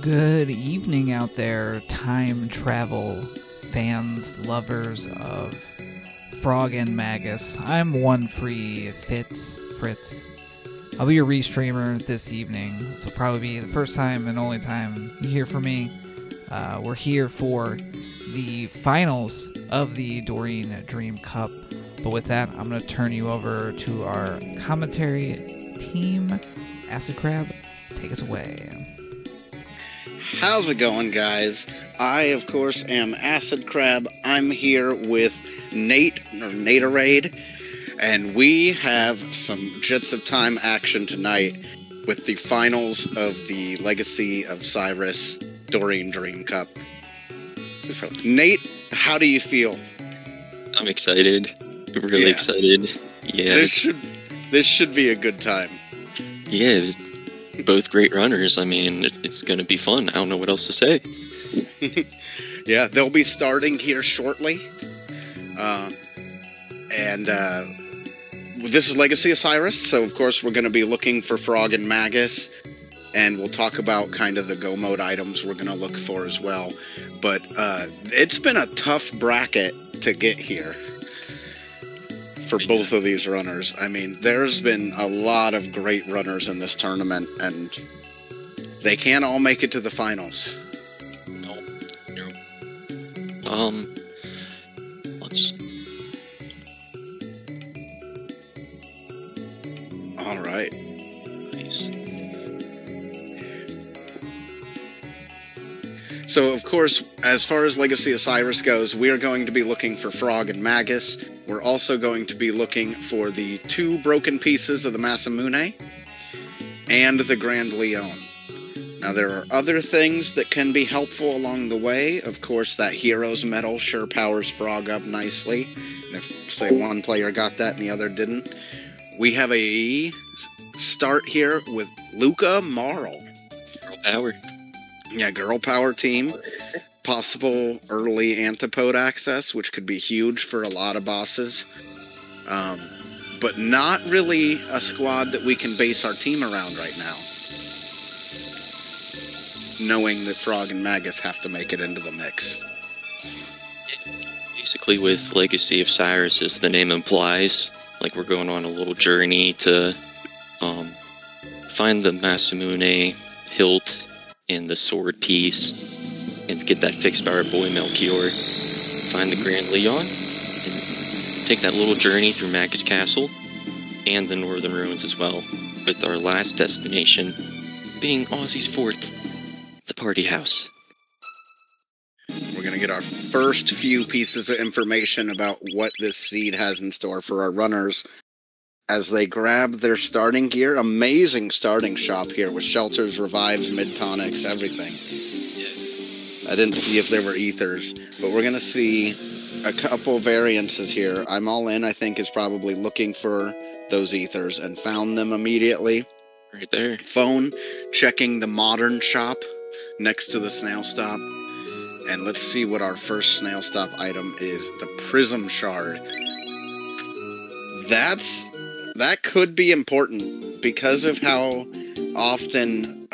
Good evening out there, time travel fans, lovers of Frog and Magus. I'm OneFreeFitz, Fritz. I'll be your Restreamer this evening. This will probably be the first time and only time you hear from me. We're here for the finals of the Doreen Dream Cup. But with that, I'm going to turn you over to our commentary team. AcidCrab, take us away. How's it going, guys? I, of course, am AcidCrab. I'm here with Nate, or Naterade, and we have some Jets of Time action tonight with the finals of the Legacy of Cyrus Doreen Dream Cup. So, Nate, how do you feel? I'm excited. Really excited. Yeah. This should be a good time. Yeah, both great runners. I mean, it's going to be fun. I don't know what else to say. Yeah, they'll be starting here shortly. This is Legacy of Cyrus, so of course we're going to be looking for Frog and Magus, and we'll talk about kind of the go mode items we're going to look for as well. But it's been a tough bracket to get here for both of these runners. I mean, there's been a lot of great runners in this tournament, and they can't all make it to the finals. No. Let's... All right. Nice. So, of course, as far as Legacy of Cyrus goes, we are going to be looking for Frog and Magus. We're also going to be looking for the 2 broken pieces of the Masamune and the Grand Leon. Now, there are other things that can be helpful along the way. Of course, that Hero's Medal sure powers Frog up nicely. And if, say, one player got that and the other didn't. We have a start here with Luca Marl. Girl power. Yeah, girl power team. Possible early antipode access, which could be huge for a lot of bosses. But not really a squad that we can base our team around right now. Knowing that Frog and Magus have to make it into the mix. Basically, with Legacy of Cyrus, as the name implies, like we're going on a little journey to find the Masamune hilt and the sword piece, and get that fixed by our boy Melchior. Find the Grand Leon, and take that little journey through Magus Castle and the Northern Ruins as well, with our last destination being Aussie's fort, the party house. We're going to get our first few pieces of information about what this seed has in store for our runners as they grab their starting gear. Amazing starting shop here with shelters, revives, mid-tonics, everything. I didn't see if there were ethers, but we're going to see a couple variances here. I'm All In, I think, is probably looking for those ethers and found them immediately. Right there. Phone checking the modern shop next to the snail stop. And let's see what our first snail stop item is. The prism shard. That could be important because of how often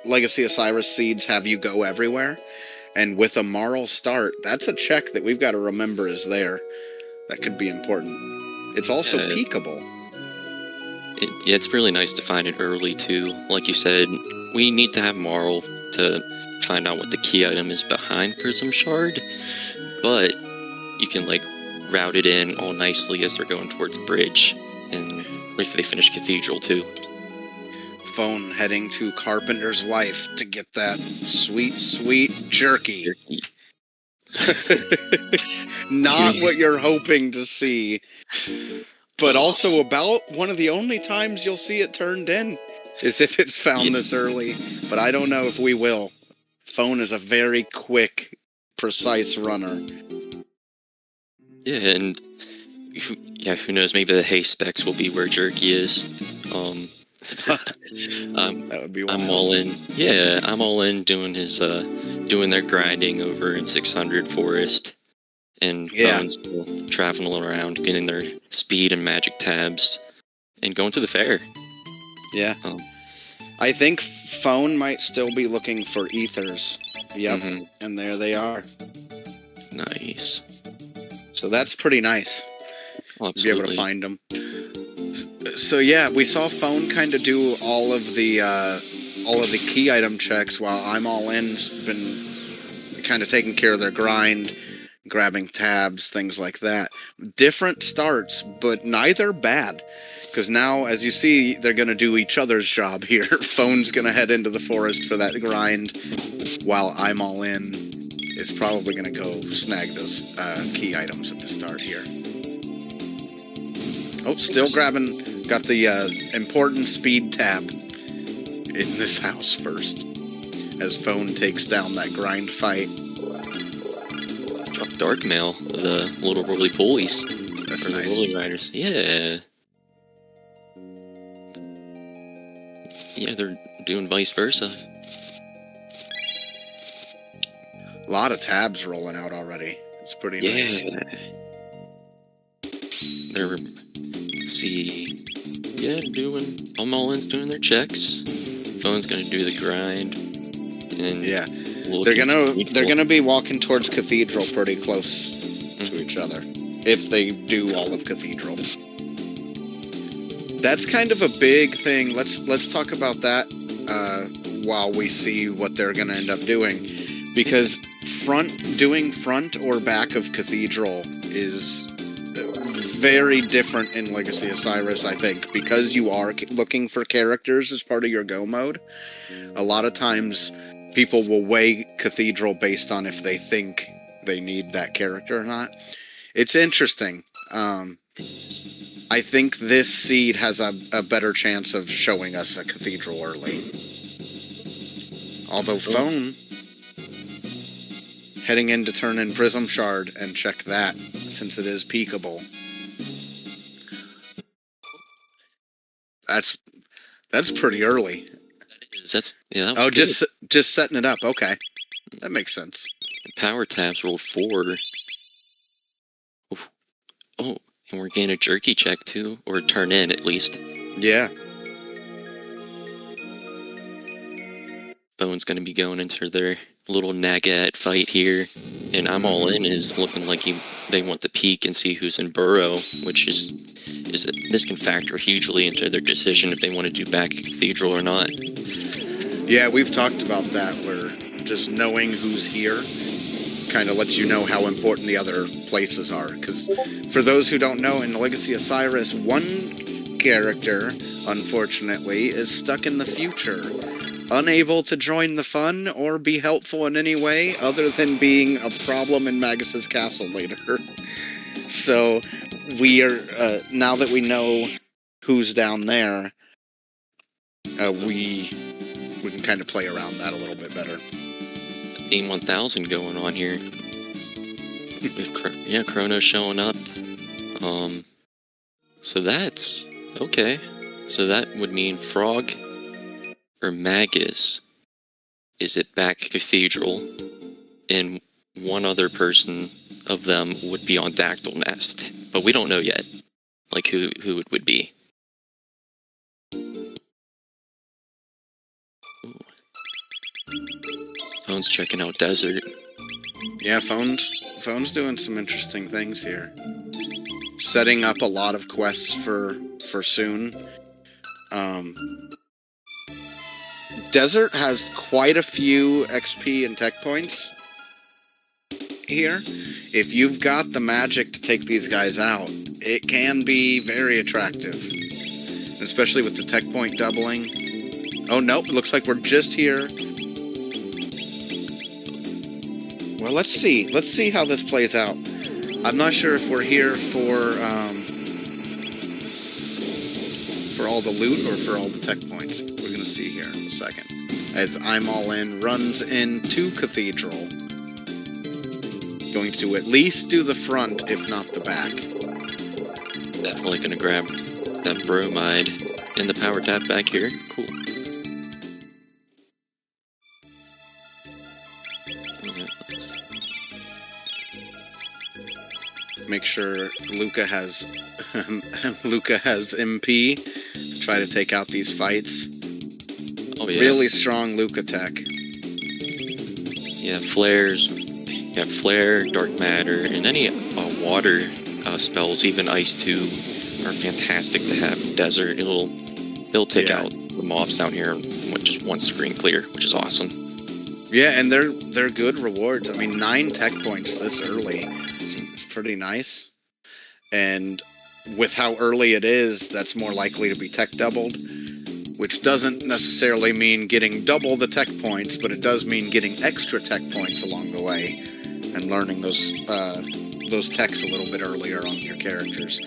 Legacy Osiris seeds have you go everywhere. And with a Marl start, that's a check that we've got to remember is there. That could be important. It's also peekable. It's really nice to find it early too. Like you said, we need to have Marl to find out what the key item is behind Prism Shard, but you can like route it in all nicely as they're going towards Bridge, and if they finish Cathedral too. Phone heading to Carpenter's wife to get that sweet, sweet jerky. Not what you're hoping to see, but also about one of the only times you'll see it turned in is if it's found this early, but I don't know if we will. Phone is a very quick, precise runner. Yeah, and who knows, maybe the hay specs will be where jerky is. That would be wild. I'm all in. Yeah, I'm all in doing his doing their grinding over in 600 Forest, and Phone's still traveling around, getting their speed and magic tabs, and going to the fair. Yeah. I think Phone might still be looking for ethers. Yep, and there they are. Nice. So that's pretty nice. Absolutely. Be able to find them. So yeah, we saw Phone kind of do all of the key item checks while I'm All In's been kind of taking care of their grind, grabbing tabs, things like that. Different starts, but neither bad. Because now, as you see, they're going to do each other's job here. Phone's going to head into the forest for that grind, while I'm All In is probably going to go snag those key items at the start here. Oh, still grabbing, got the important speed tab in this house first, as Phone takes down that grind fight. Drop Dark Mail, the little roly-polies. That's or nice. The roly riders. Yeah. Yeah, they're doing vice versa. A lot of tabs rolling out already. It's pretty nice. They're, let's see. Yeah, I'm All In's doing their checks. Phone's gonna do the grind. And yeah. They're gonna be walking towards Cathedral pretty close to each other. If they do all of Cathedral. That's kind of a big thing. Let's talk about that while we see what they're going to end up doing, because doing front or back of Cathedral is very different in Legacy Osiris, I think, because you are looking for characters as part of your go mode. A lot of times people will weigh Cathedral based on if they think they need that character or not. It's interesting. I think this seed has a better chance of showing us a Cathedral early. Although Phone heading in to turn in Prism Shard and check that, since it is peekable. That's pretty early. That was good. just setting it up. Okay, that makes sense. Power tabs rolled 4. Oof. Oh, and we're getting a jerky check too, or turn in at least. Yeah. Phone's gonna be going into their little Nagat fight here, and I'm All In is looking like they want to peek and see who's in Burrow, which is this can factor hugely into their decision if they want to do back Cathedral or not. Yeah, we've talked about that, where just knowing who's here kind of lets you know how important the other places are. Because for those who don't know, in the Legacy of Cyrus, one character, unfortunately, is stuck in the future, unable to join the fun or be helpful in any way other than being a problem in Magus's castle later. So we are, now that we know who's down there, we can kind of play around that a little bit better. Theme 1000 going on here. With Chrono showing up. So that's okay. So that would mean Frog or Magus is at back Cathedral, and one other person of them would be on Dactyl Nest, but we don't know yet, like who it would be. Ooh. Phone's checking out Desert. Yeah, Phone's doing some interesting things here. Setting up a lot of quests for soon. Desert has quite a few XP and tech points here. If you've got the magic to take these guys out, it can be very attractive. Especially with the tech point doubling. Oh, nope, it looks like we're just here. Well, let's see. Let's see how this plays out. I'm not sure if we're here for all the loot or for all the tech points. We're going to see here in a second. As I'm All In runs into Cathedral. Going to at least do the front, if not the back. Definitely going to grab that bromide and the power tap back here. Cool. Make sure Luca has MP to try to take out these fights. Oh yeah. Really strong Luca tech. Yeah, flares. Yeah, flare, dark matter, and any water spells, even ice too, are fantastic to have in Desert. It'll take out the mobs down here in just one screen clear, which is awesome. Yeah, and they're good rewards. I mean, 9 tech points this early. It's pretty nice. And with how early it is, that's more likely to be tech doubled, which doesn't necessarily mean getting double the tech points, but it does mean getting extra tech points along the way and learning those techs a little bit earlier on your characters.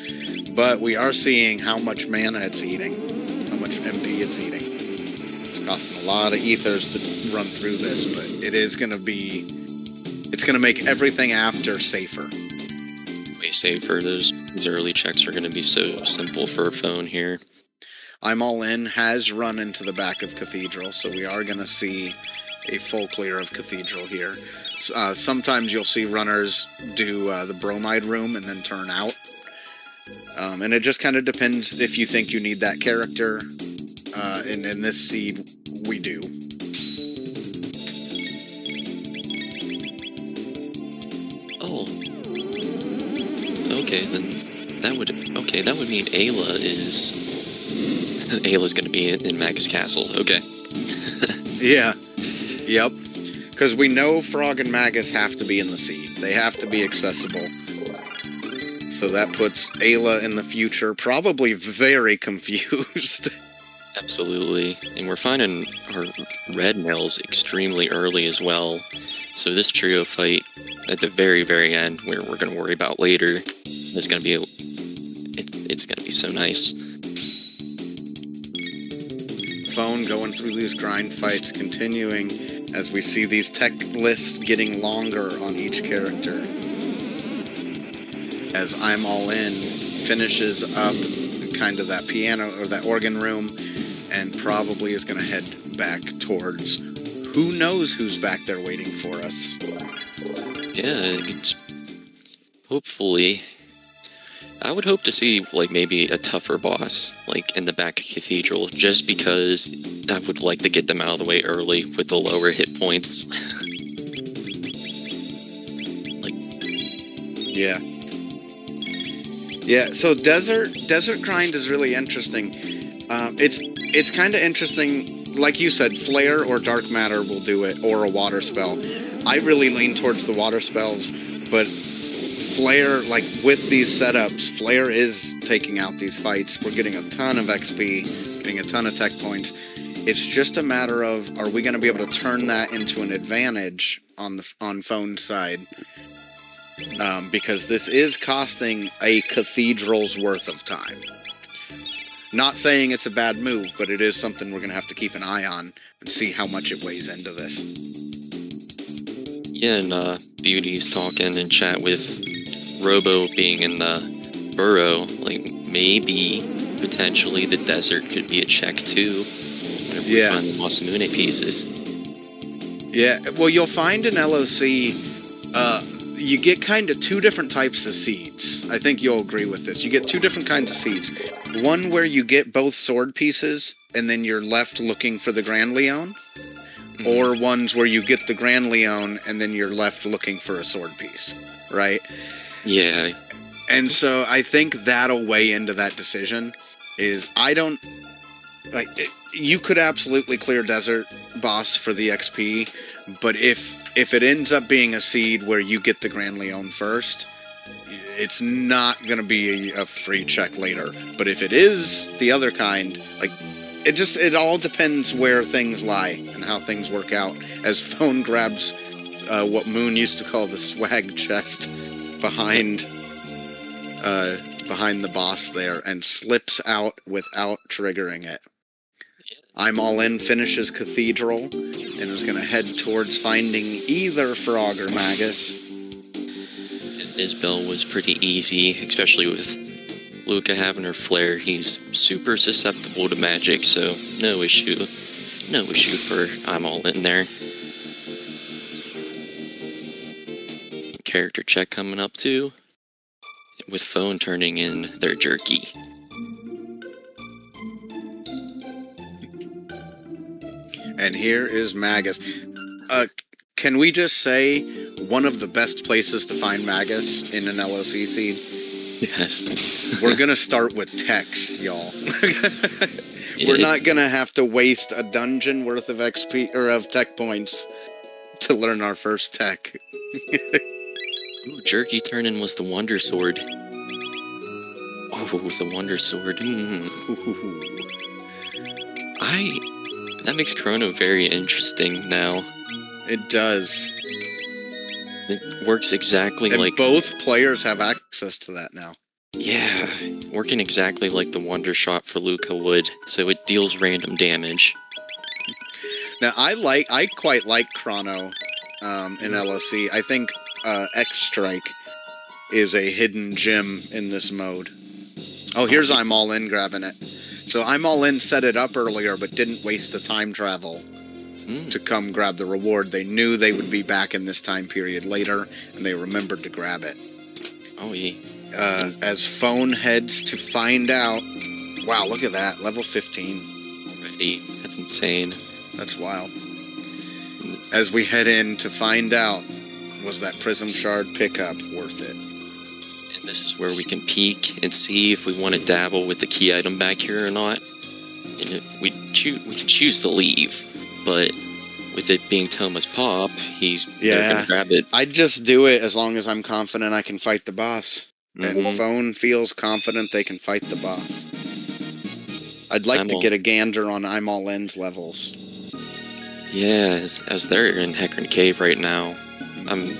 But we are seeing how much mana it's eating, how much MP it's eating. It's costing a lot of ethers to run through this, but it's going to make everything after safer. Way safer. These early checks are going to be so simple for a phone here. I'm All In has run into the back of Cathedral, so we are going to see a full clear of Cathedral here. Sometimes you'll see runners do the bromide room and then turn out. And it just kind of depends if you think you need that character. And in this seed, we do. Oh. Okay, then that would mean Ayla's going to be in Magus Castle. Okay. Yeah. Yep. Because we know Frog and Magus have to be in the seed. They have to be accessible. So that puts Ayla in the future probably very confused. Absolutely. And we're finding our red nails extremely early as well. So this trio fight at the very, very end, where we're going to worry about later, is going to be it's going to be so nice. Phone going through these grind fights, continuing as we see these tech lists getting longer on each character. As I'm All In finishes up kind of that piano or that organ room and probably is going to head back towards who knows who's back there waiting for us. Yeah, it's hopefully. I would hope to see like maybe a tougher boss like in the back of Cathedral, just because I would like to get them out of the way early with the lower hit points. Yeah, so desert grind is really interesting. It's kind of interesting like you said, Flare or Dark Matter will do it, or a Water Spell. I really lean towards the Water Spells, but Flare, like, with these setups, Flare is taking out these fights. We're getting a ton of XP, getting a ton of tech points. It's just a matter of, are we going to be able to turn that into an advantage on phone side? Because this is costing a cathedral's worth of time. Not saying it's a bad move, but it is something we're going to have to keep an eye on and see how much it weighs into this. Yeah, and Beauty's talking in chat with Robo being in the burrow. Like, maybe, potentially, the desert could be a check, too. Whenever we find the Masamune pieces. Yeah, well, you'll find in LOC, you get kind of two different types of seeds. I think you'll agree with this. You get two different kinds of seeds. One where you get both sword pieces, and then you're left looking for the Grand Leon. Mm-hmm. Or ones where you get the Grand Leon, and then you're left looking for a sword piece, right? Yeah. And so I think that'll weigh into that decision, is I don't... Like, you could absolutely clear Desert Boss for the XP, but if it ends up being a seed where you get the Grand Leon first, it's not going to be a free check later. But if it is the other kind, like, it all depends where things lie and how things work out. As Phone grabs what Moon used to call the swag chest behind the boss there and slips out without triggering it. I'm All In finishes Cathedral and is going to head towards finding either Frog or Magus. His build was pretty easy, especially with Luca having her flare. He's super susceptible to magic, so no issue. No issue for I'm All In there. Character check coming up too, with Phone turning in their jerky. And here is Magus. Can we just say one of the best places to find Magus in an LOC seed? Yes. We're going to start with techs, y'all. We're not going to have to waste a dungeon worth of XP or of tech points to learn our first tech. Ooh, jerky turn-in was the Wonder Sword. Oh, it was the Wonder Sword. That makes Chrono very interesting now. It does. It works exactly and like... both players have access to that now. Yeah, working exactly like the Wonder Shot for Luca would, so it deals random damage. Now, I quite like Chrono in LOC. I think X-Strike is a hidden gem in this mode. Oh, here's I'm All In grabbing it. So I'm All In set it up earlier, but didn't waste the time travel to come grab the reward. They knew they would be back in this time period later, and they remembered to grab it. Oh, yeah. As Phone heads to find out... Wow, look at that. Level 15. Already. That's insane. That's wild. As we head in to find out, was that Prism Shard pickup worth it? And this is where we can peek and see if we want to dabble with the key item back here or not. And if we can choose to leave, but with it being Toma's pop, they're gonna grab it. I'd just do it as long as I'm confident I can fight the boss. And Phone feels confident they can fight the boss. I'd like to get a gander on I'm All In's levels. Yeah, as they're in Hecarim Cave right now, I'm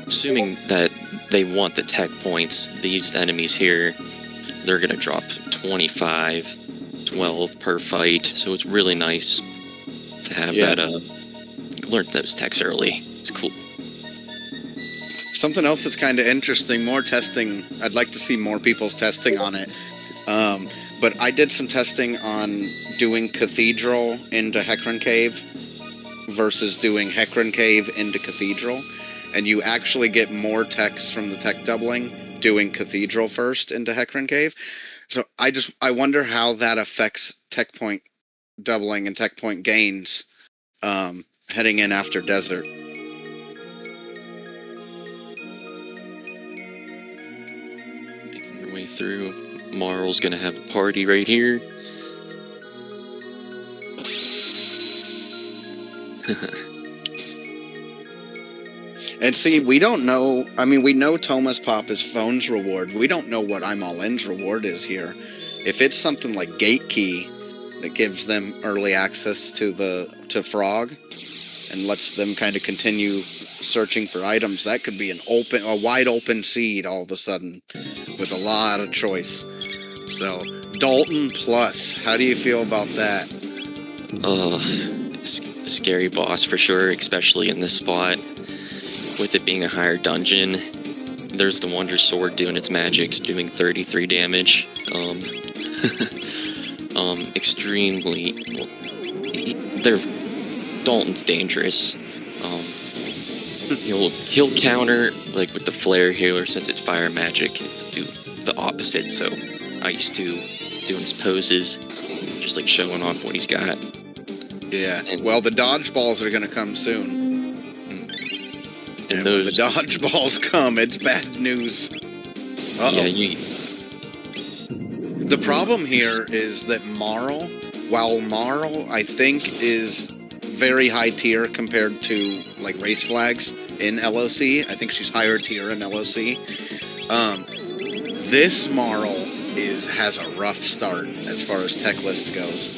assuming that they want the tech points. These enemies here, they're going to drop 25, 12 per fight, so it's really nice to have that, learn those techs early. It's cool. Something else that's kind of interesting, more testing. I'd like to see more people's testing on it. But I did some testing on doing Cathedral into Hecarim Cave versus doing Hecarim Cave into Cathedral. And you actually get more techs from the tech doubling doing Cathedral first into Hecarim Cave. So I wonder how that affects tech point doubling and tech point gains heading in after Desert. Making our way through. Marl's gonna have a party right here. And see, we don't know. I mean, we know Thomas Pop is Phone's reward. We don't know what I'm All In's reward is here. If it's something like Gate Key that gives them early access to Frog and lets them kind of continue searching for items, that could be a wide open seed all of a sudden with a lot of choice. So Dalton Plus, how do you feel about that? Scary boss for sure, especially in this spot. With it being a higher dungeon, there's the Wonder Sword doing its magic, doing 33 damage. Extremely. Dalton's dangerous. He'll counter like with the flare healer since it's fire magic. Do the opposite. So Ice 2 doing his poses, just like showing off what he's got. Yeah. Well, the dodgeballs are gonna come soon. And when the dodgeballs come, it's bad news. Uh-oh. Yeah, The problem here is that Marl, while Marl, I think, is very high tier compared to, like, race flags in LOC. I think she's higher tier in LOC. This Marl has a rough start as far as tech list goes.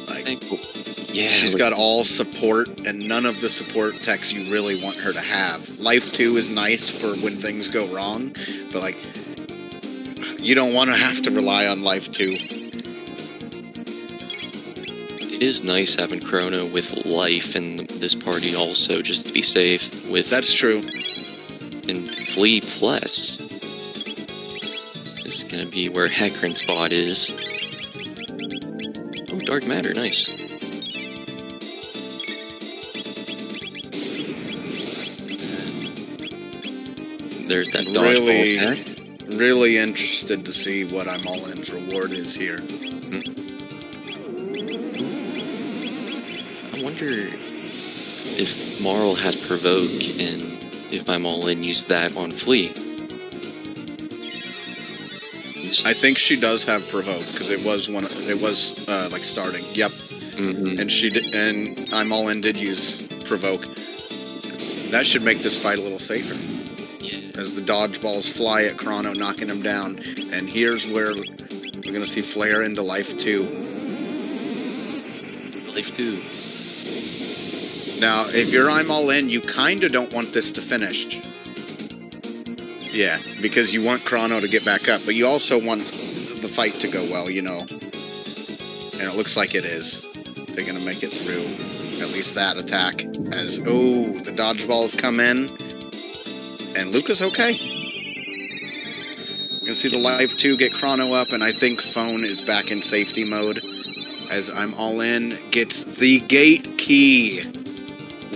Like, she's got all support, and none of the support techs you really want her to have. Life 2 is nice for when things go wrong, but, like, you don't want to have to rely on Life 2. It is nice having Chrono with Life in this party also, just to be safe. That's true. And Flea Plus is going to be where Hecarim's spot is. Oh, Dark Matter, nice. There's that dodgeball attack. Really interested to see what I'm All In's reward is here. I wonder if Marl has Provoke and if I'm All In use that on Flea. I think she does have Provoke because it was like starting. Yep. Mm-hmm. And I'm All In did use Provoke. That should make this fight a little safer. As the dodgeballs fly at Chrono, knocking him down. And here's where we're going to see Flare into Life 2. Life 2. Now, if you're I'm All In, you kind of don't want this to finish. Yeah, because you want Chrono to get back up, but you also want the fight to go well, you know. And it looks like it is. They're going to make it through at least that attack. As, the dodgeballs come in. And Luca's okay. We're going to see the Life 2 get Chrono up, and I think Phone is back in safety mode. As I'm All In gets the Gate Key.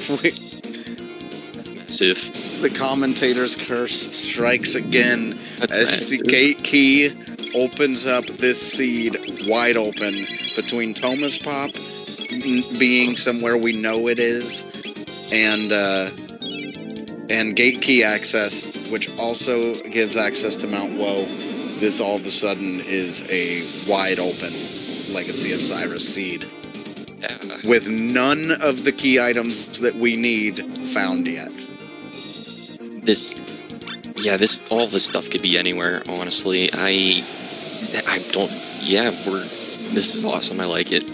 That's massive. The Commentators curse strikes again as the Gate Key opens up this seed wide open between Thomas Pop being somewhere we know it is, and Gate Key access, which also gives access to Mount Woe. This all of a sudden is a wide open Legacy of Cyrus seed. Yeah. With none of the key items that we need found yet. This all this stuff could be anywhere, honestly. This is awesome, I like it.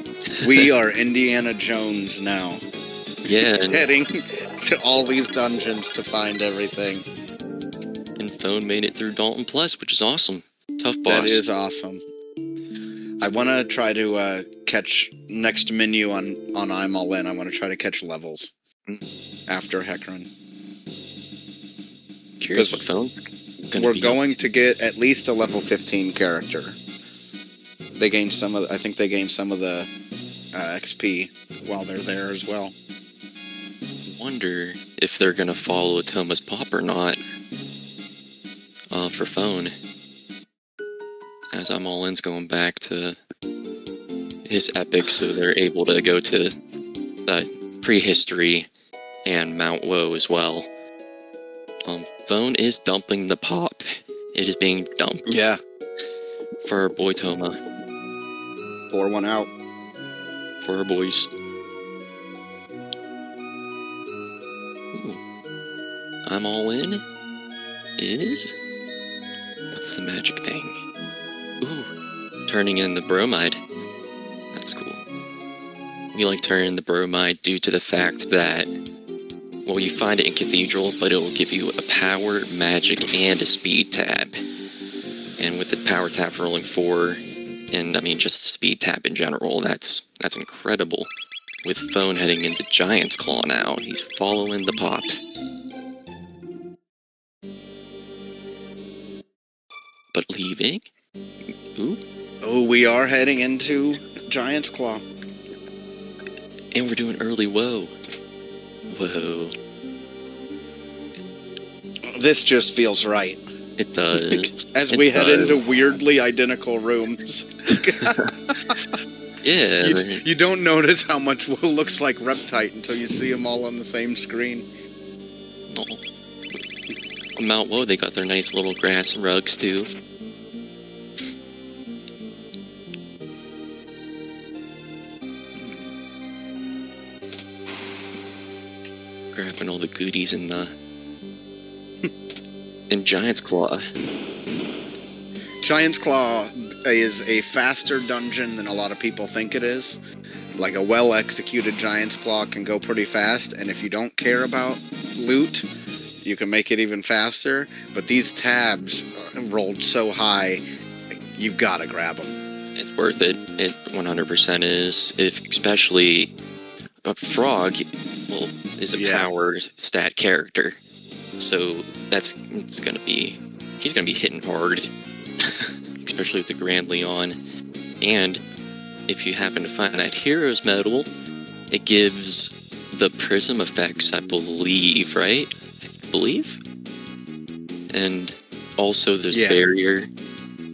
We are Indiana Jones now. Yeah. Heading to all these dungeons to find everything. And Phone made it through Dalton Plus, which is awesome. Tough boss. That is awesome. I want to try to catch next menu on I'm All In. I want to try to catch levels after Hecarim. Curious what Phone's gonna we're be going to get at least a level 15 character. They gain some of. I think they gain some of the XP while they're there as well. Wonder if they're gonna follow Thomas Pop or not for Phone, as I'm All In's going back to his epic, so they're able to go to the prehistory and Mount Woe as well. Phone is dumping the Pop. It is being dumped. Yeah. For our boy Toma. Pour one out. For our boys. Ooh. I'm all in. Is? What's the magic thing? Ooh. Turning in the bromide. That's cool. We like turning the bromide due to the fact that, well, you find it in Cathedral, but it will give you a power, magic, and a speed tab. And with the power tab rolling 4, and I mean just speed tab in general, that's incredible. With Phone heading into Giant's Claw now, he's following the pop. But leaving? Ooh. Oh, we are heading into Giant's Claw. And we're doing early whoa. Whoa. This just feels right. It does. As we head into weirdly identical rooms. Yeah. You don't notice how much Woe looks like Reptite until you see them all on the same screen. No. On Mount Woe, they got their nice little grass rugs too. Grabbing all the goodies in the in Giant's Claw. Giant's Claw is a faster dungeon than a lot of people think it is. Like a well-executed Giant's Claw can go pretty fast, and if you don't care about loot, you can make it even faster. But these tabs rolled so high, you've got to grab them. It's worth it. It 100% is. If especially a Frog, well, is a power stat character, so he's gonna be hitting hard, especially with the Grand Leon. And if you happen to find that Hero's Medal, it gives the prism effects, I believe, right? I believe. And also there's barrier,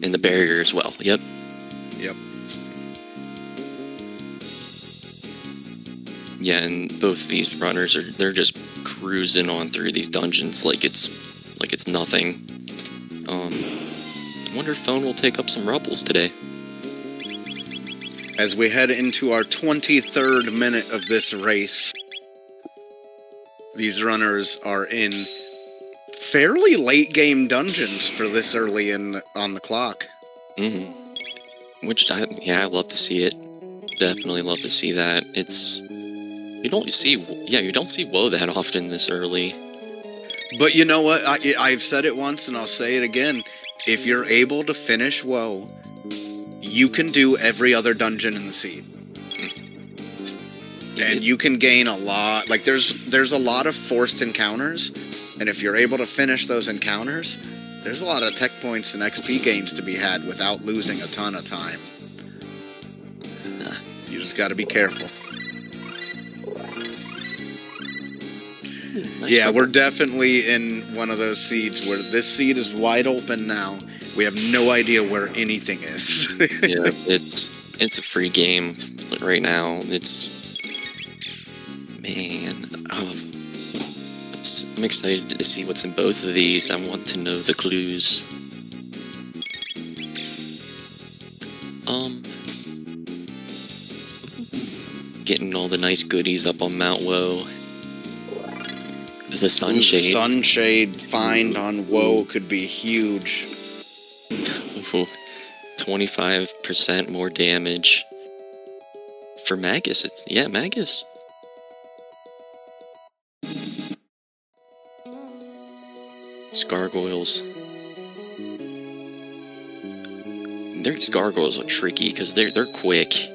and the barrier as well. Yep. Yeah, and both of these runners they're just cruising on through these dungeons like it's nothing. I wonder if Phone will take up some rubbles today. As we head into our 23rd minute of this race, these runners are in fairly late game dungeons for this early on the clock. Mm-hmm. Which I love to see it. Definitely love to see that. You don't see Woe that often this early. But you know what? I've said it once and I'll say it again. If you're able to finish Woe, you can do every other dungeon in the seed. And you can gain a lot. Like there's a lot of forced encounters, and if you're able to finish those encounters, there's a lot of tech points and XP gains to be had without losing a ton of time. You just got to be careful. Nice we're definitely in one of those seeds where this seed is wide open now. We have no idea where anything is. Yeah, it's a free game right now. I'm excited to see what's in both of these. I want to know the clues. Getting all the nice goodies up on Mount Woe. The Sunshade. Sunshade find on Woe could be huge. 25% more damage. For Magus, Magus. These gargoyles. These gargoyles are tricky because they're quick.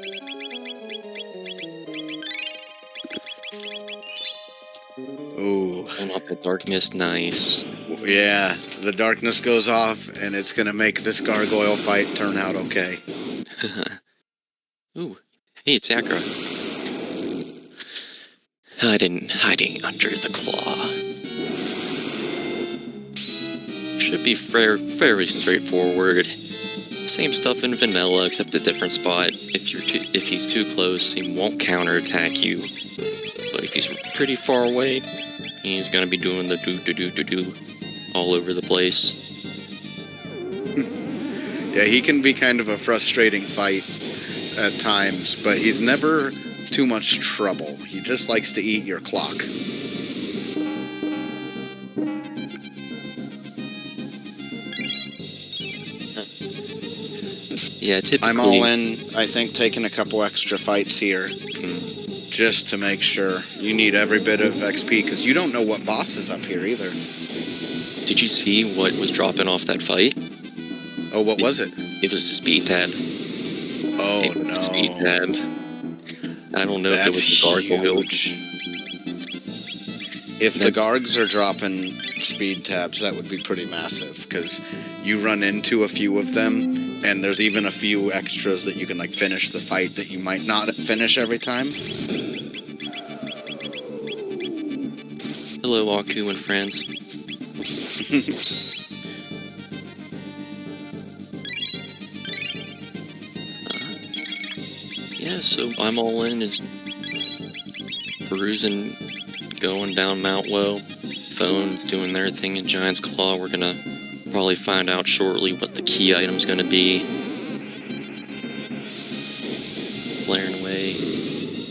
Ooh. Going up the darkness, nice. Yeah, the darkness goes off, and it's gonna make this gargoyle fight turn out okay. Ooh, hey, it's Acra. Hiding under the claw. Should be fairly straightforward. Same stuff in vanilla, except a different spot. If he's too close, he won't counterattack you. But if he's pretty far away, he's gonna be doing the do all over the place. Yeah, he can be kind of a frustrating fight at times, but he's never too much trouble. He just likes to eat your clock. Yeah, typically. I'm all in, I think, taking a couple extra fights here. Just to make sure. You need every bit of XP, because you don't know what boss is up here either. Did you see what was dropping off that fight? Oh, what was it? It was the speed tab. Oh, It was no. the speed tab. I don't know if it was That's the gargoyles. huge. If the Gargs are dropping speed tabs, that would be pretty massive, because you run into a few of them, and there's even a few extras that you can like finish the fight that you might not finish every time. Hello, Aku and friends. Yeah, so I'm all in is perusing, going down Mount Woe. Phone's doing their thing in Giant's Claw. We're gonna probably find out shortly what the key item's gonna be. Flaring away.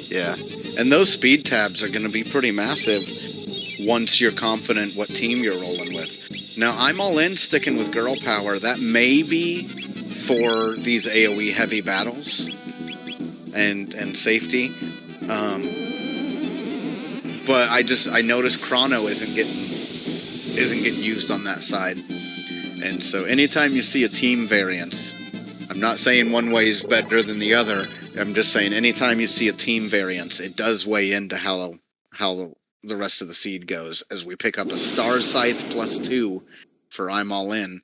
Yeah, and those speed tabs are gonna be pretty massive once you're confident what team you're rolling with. Now, I'm all in sticking with girl power. That may be for these AoE heavy battles and safety. But I noticed Chrono isn't getting used on that side. And so anytime you see a team variance, I'm not saying one way is better than the other. I'm just saying anytime you see a team variance, it does weigh into how the rest of the seed goes. As we pick up a Star Scythe +2 for I'm all in.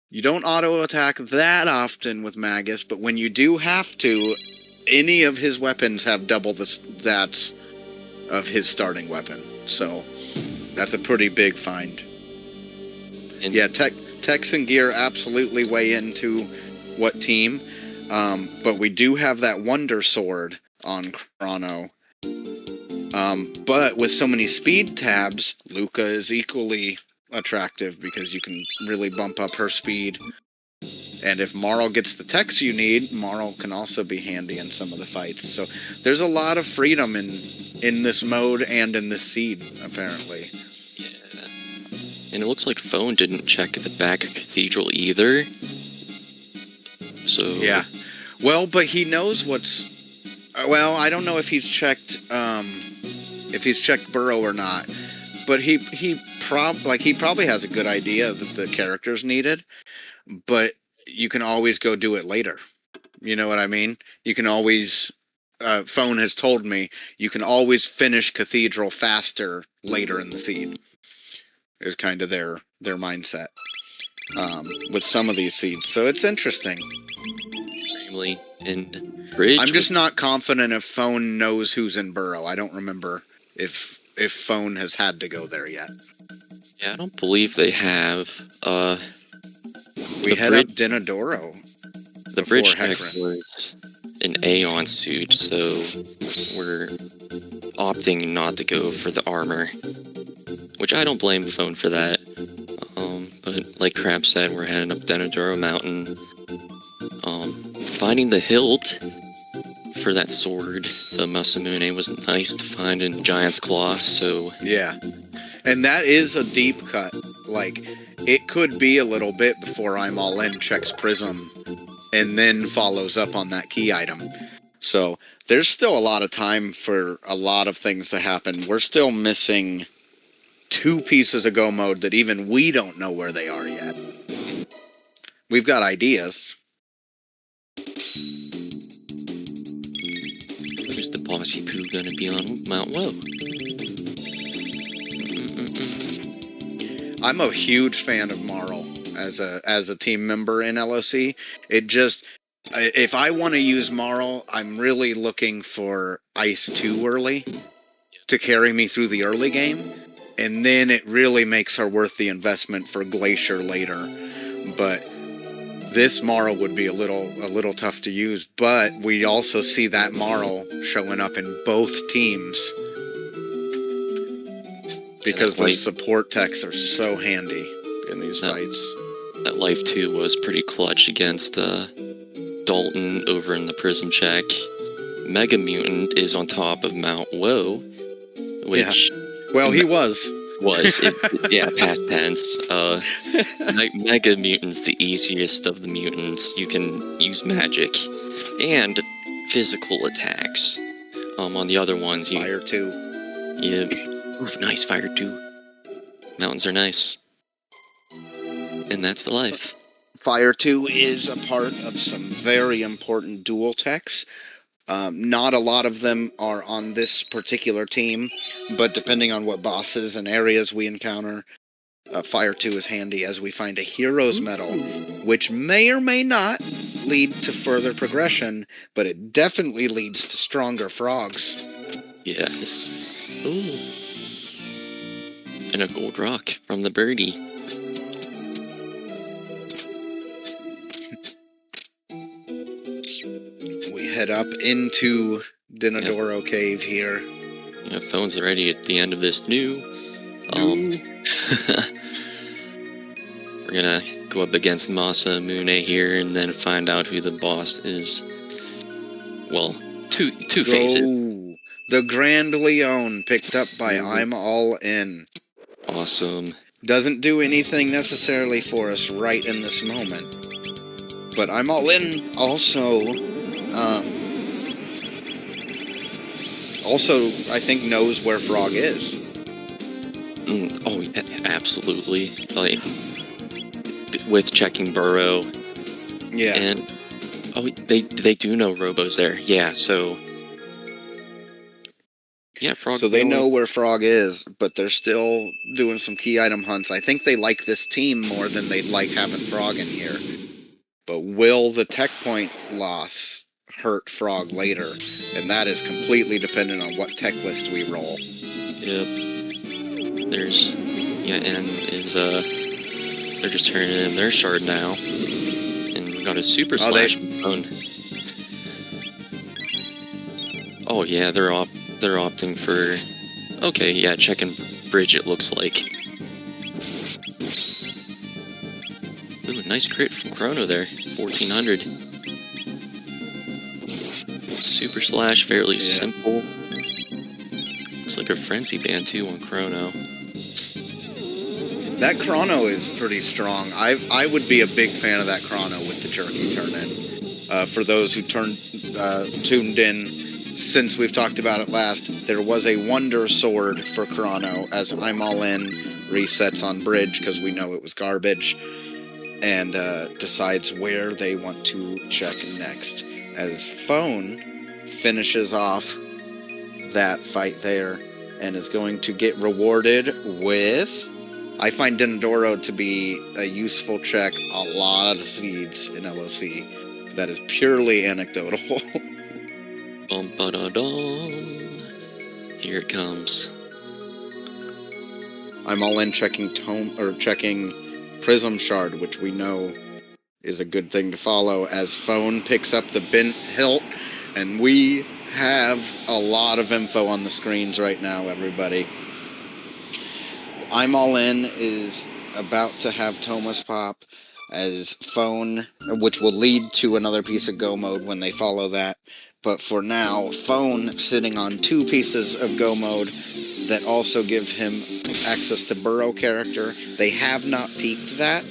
You don't auto attack that often with Magus, but when you do have to, any of his weapons have double the stats of his starting weapon. So that's a pretty big find. And yeah, techs and gear absolutely weigh into what team. But we do have that Wonder Sword on Chrono. But with so many speed tabs, Luca is equally attractive because you can really bump up her speed. And if Marl gets the techs you need, Marl can also be handy in some of the fights. So there's a lot of freedom in this mode and in this seed, apparently. Yeah. And it looks like Phone didn't check the back cathedral either. So yeah. Well, but he knows what's... Well, I don't know if he's checked Burrow or not. But he probably has a good idea that the character's needed. But you can always go do it later. You know what I mean? You can always... Phone has told me you can always finish Cathedral faster later in the seed. Is kind of their mindset with some of these seeds. So it's interesting. Extremely. And Bridge. I'm just not confident if Phone knows who's in Burrow. I don't remember if Phone has had to go there yet. Yeah, I don't believe they have. We head up Dinodoro. The bridge deck was an Aeon suit, so we're opting not to go for the armor. Which I don't blame Phone for that. But like Crab said, we're heading up Dinodoro Mountain. Finding the hilt for that sword, the Masamune, was nice to find in Giant's Claw, so... Yeah. And that is a deep cut. Like, it could be a little bit before I'm all in checks Prism, and then follows up on that key item. So, there's still a lot of time for a lot of things to happen. We're still missing 2 pieces of Go mode that even we don't know where they are yet. We've got ideas. Where's the bossy poo gonna be on Mount Woe? I'm a huge fan of Marl as a team member in LOC. It just, if I want to use Marl, I'm really looking for Ice 2 early to carry me through the early game, and then it really makes her worth the investment for Glacier later. But this Marl would be a little tough to use, but we also see that Marl showing up in both teams because the support techs are so handy in these fights. That Life 2 was pretty clutch against Dalton over in the Prism check. Mega Mutant is on top of Mount Woe, which... Yeah. Well, he was. Yeah, past tense. Mega Mutant's the easiest of the mutants. You can use magic and physical attacks. On the other ones, Fire 2. Oof, nice, Fire 2. Mountains are nice. And that's the life. Fire 2 is a part of some very important dual techs. Not a lot of them are on this particular team, but depending on what bosses and areas we encounter, Fire 2 is handy as we find a Hero's Medal, which may or may not lead to further progression, but it definitely leads to stronger frogs. Yes. Ooh. And a gold rock from the birdie. We head up into Dinodoro Cave here. Yeah, phone's already at the end of this new. We're gonna go up against Masamune here and then find out who the boss is. Well, two faces. The Grand Leone picked up by I'm All In. Awesome. Doesn't do anything necessarily for us right in this moment. But I'm All In also, I think knows where Frog is. Absolutely. Like, with checking Burrow. Yeah. And, they do know Robo's there. Yeah, so... Yeah, Frog. So they know where Frog is, but they're still doing some key item hunts. I think they like this team more than they like having Frog in here. But will the tech point loss hurt Frog later? And that is completely dependent on what tech list we roll. Yep. And is, they're just turning in their shard now. And we got a super slash phone. Oh yeah, they're opting for... Okay, yeah, checking bridge it looks like. Ooh, nice crit from Chrono there. 1400. Super slash, fairly simple. Looks like a frenzy band too on Chrono. That Chrono is pretty strong. I would be a big fan of that Chrono with the jerky turn-in. For those who tuned in since we've talked about it last, there was a Wonder Sword for Chrono as I'm All In resets on bridge because we know it was garbage and decides where they want to check next. As Phone finishes off that fight there and is going to get rewarded with... I find Dinodoro to be a useful check, a lot of seeds in LOC. That is purely anecdotal. Bum-ba-da-dum. Here it comes. I'm All In checking Prism Shard, which we know is a good thing to follow, as Phone picks up the bent hilt, and we have a lot of info on the screens right now, everybody. I'm All In is about to have Thomas pop as Phone, which will lead to another piece of Go mode when they follow that. But for now, Phone sitting on 2 pieces of Go mode that also give him access to Burrow character. They have not peaked that,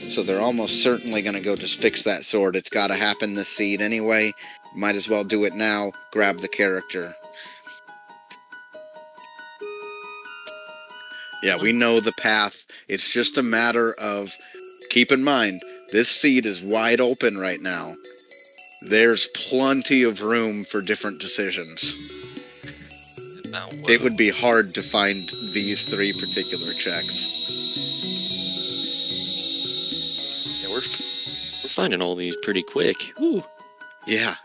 so they're almost certainly going to go just fix that sword. It's got to happen this seed anyway. Might as well do it now. Grab the character. Yeah, we know the path. It's just a matter of... Keep in mind, this seed is wide open right now. There's plenty of room for different decisions. It would be hard to find these 3 particular checks. Yeah, we're finding all these pretty quick. Woo. Yeah.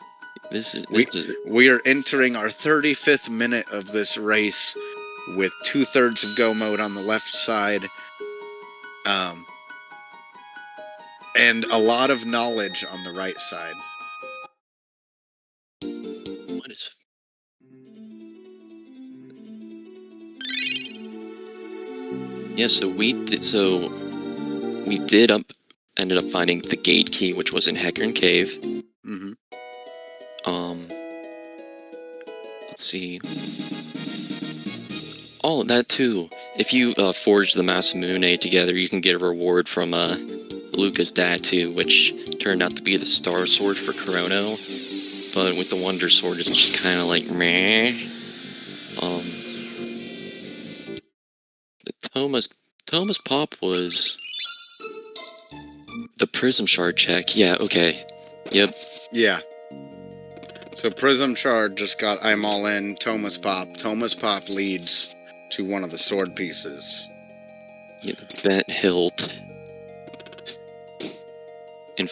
We are entering our 35th minute of this race with 2/3 of Go mode on the left side. And a lot of knowledge on the right side. What is... Yeah, so we ended up finding the gate key, which was in Heckern Cave. Mm-hmm. Let's see. Oh, that too. If you forge the Masamune together, you can get a reward from Luca's dad too, which turned out to be the Star Sword for Chrono. But with the Wonder Sword, it's just kind of like meh. The Thomas Pop was the Prism Shard check. Yeah. Okay. Yep. Yeah. So Prism Shard just got I'm all in, Thomas Pop. Thomas Pop leads to one of the sword pieces. Yeah, the Bent Hilt. And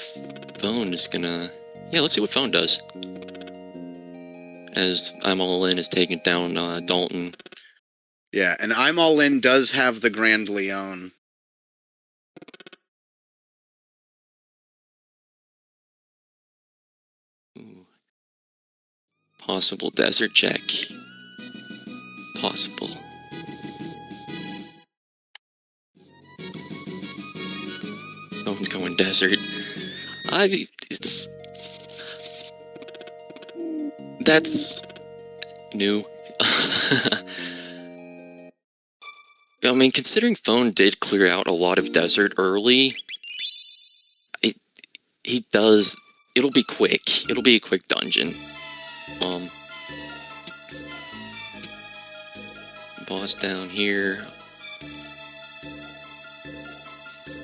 Phone is gonna... Yeah, let's see what Phone does. As I'm all in is taking down Dalton. Yeah, and I'm all in does have the Grand Leon. Ooh. Possible desert check. Possible. Phone's going desert. That's new. I mean, considering Phone did clear out a lot of desert early, he does. It'll be quick. It'll be a quick dungeon. Boss down here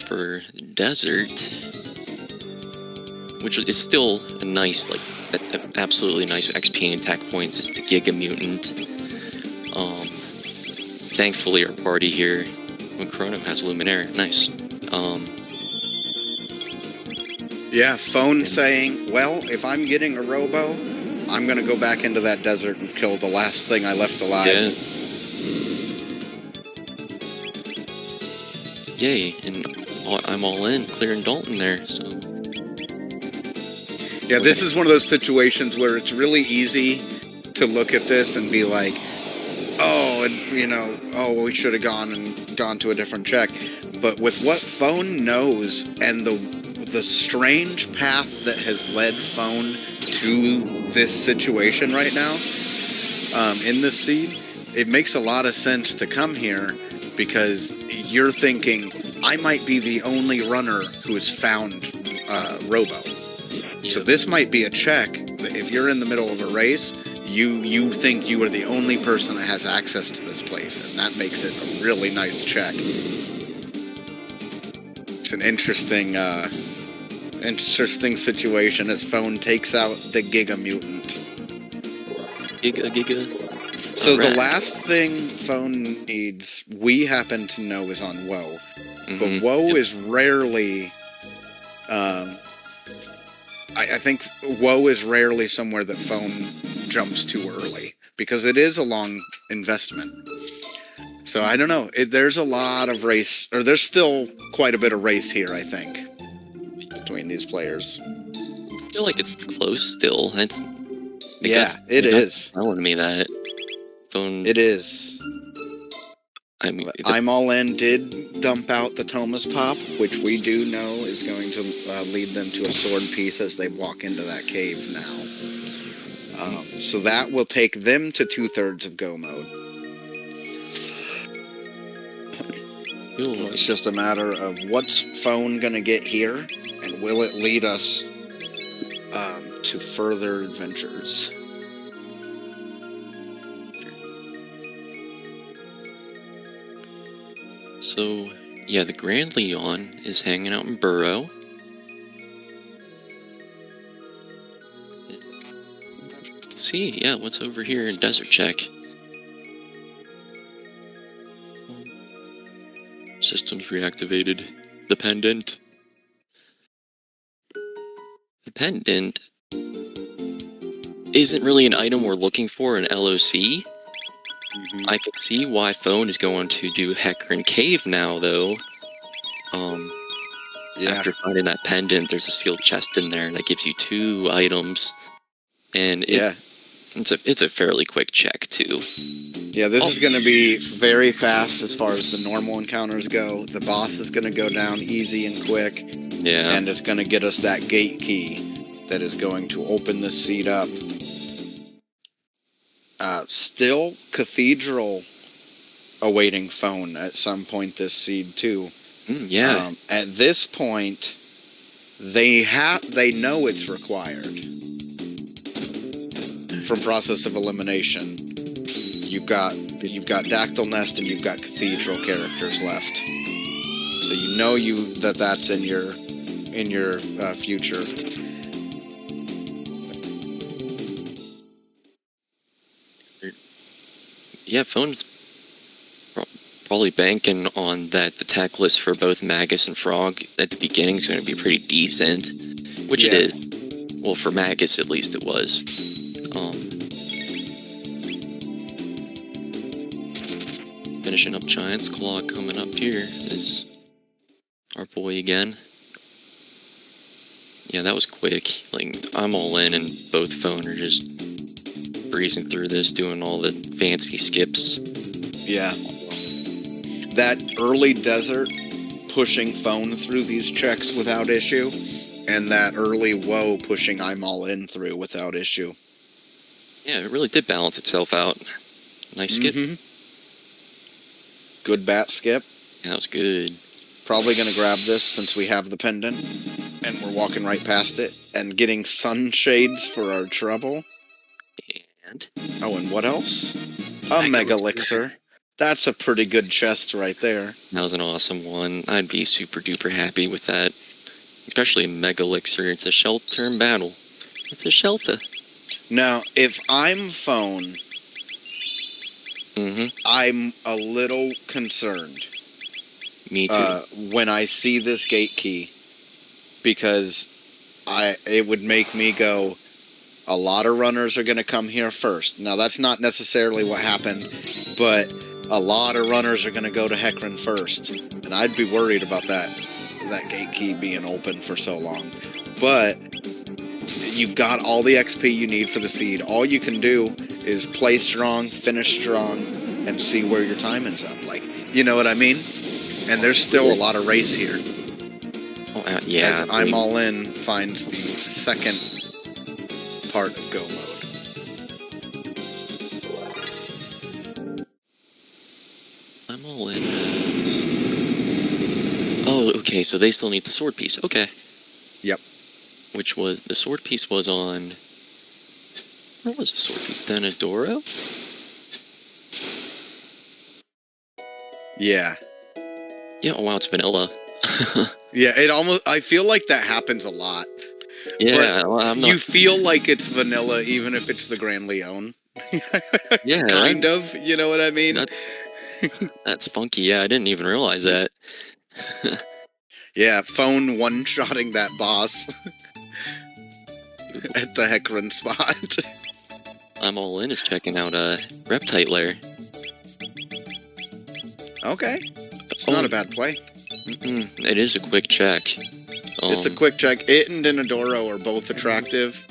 for desert, which is still a nice, like, absolutely nice XP and attack points. Is the Giga Mutant. Thankfully, our party here, when Chrono has Luminaire, nice. Yeah, Phone saying, well, if I'm getting a Robo, I'm gonna go back into that desert and kill the last thing I left alive. Yeah. Yay, and I'm all in, clearing Dalton there, so... Yeah, this is one of those situations where it's really easy to look at this and be like, oh, and, you know, oh, we should have gone to a different check. But with what Phone knows and the strange path that has led Phone to this situation right now, in this seed, it makes a lot of sense to come here because you're thinking, I might be the only runner who has found Robo. Yep. So this might be a check that if you're in the middle of a race, you think you are the only person that has access to this place, and that makes it a really nice check. It's an interesting situation as Phone takes out the Giga Mutant. Giga. So the last thing Phone needs, we happen to know, is on Woe. But Woe is rarely... I think Woe is rarely somewhere that Phone jumps too early, because it is a long investment. So I don't know. There's a lot of race, or there's still quite a bit of race here, I think, between these players. I feel like it's close still. It is. Telling me that Phone. It is. I mean, I'm all in did dump out the Thomas Pop, which we do know is going to lead them to a sword piece as they walk into that cave now. So that will take them to 2/3 of go mode. It's just a matter of what's Phone gonna get here, and will it lead us to further adventures. So, yeah, the Grand Leon is hanging out in Burrow. Let's see, yeah, what's over here in Desert Check? Systems reactivated. The pendant. The pendant isn't really an item we're looking for in LOC. I can see why Phone is going to do Hecarim Cave now, though. After finding that pendant, there's a sealed chest in there that gives you 2 items, and it's a fairly quick check too. Yeah, this is going to be very fast as far as the normal encounters go. The boss is going to go down easy and quick, and it's going to get us that gate key that is going to open this seed up. Still, Cathedral awaiting phone at some point this seed too. Yeah. At this point, they know it's required. From process of elimination, you've got Dactyl Nest and you've got Cathedral characters left. So you know that's in your future. Yeah, phone's probably banking on that the tech list for both Magus and Frog at the beginning is going to be pretty decent, which it is. Well, for Magus at least it was. Finishing up Giant's Claw. Coming up here is our boy again. Yeah, that was quick. Like, I'm all in, and both phone are just breezing through this, doing all the fancy skips. Yeah. That early desert pushing phone through these checks without issue, and that early woe pushing I'm all in through without issue. Yeah, it really did balance itself out. Nice skip. Mm-hmm. Good bat skip. Yeah, that was good. Probably going to grab this since we have the pendant, and we're walking right past it, and getting sunshades for our trouble. And? Oh, and what else? A Mega Elixir. That's a pretty good chest right there. That was an awesome one. I'd be super duper happy with that. Especially a Mega Elixir. It's a shelter in battle. It's a shelter. Now, if I'm phone, I'm a little concerned. Me too. When I see this gate key, because it would make me go, a lot of runners are going to come here first. Now, that's not necessarily what happened, but a lot of runners are going to go to Hecarim first, and I'd be worried about that gate key being open for so long. But you've got all the XP you need for the seed. All you can do is play strong, finish strong, and see where your time ends up. Like, you know what I mean? And there's still a lot of race here. Yeah. As I'm all in finds the second part of go mode. I'm all in as... Oh, okay, so they still need the sword piece. Okay. Yep. Which was... The sword piece was on... Where was the sword piece? Denadoro? Yeah. Yeah, oh wow, it's vanilla. Yeah, it almost... I feel like that happens a lot. Yeah, well, I'm not... You feel like it's vanilla even if it's the Grand Leon. Yeah. Kind of, you know what I mean? That's funky, yeah, I didn't even realize that. Yeah, phone one-shotting that boss at the Hecarim spot. I'm all in is checking out Reptite Lair. Okay. It's not a bad play. It is a quick check. It's a quick check. It and Denadoro are both attractive.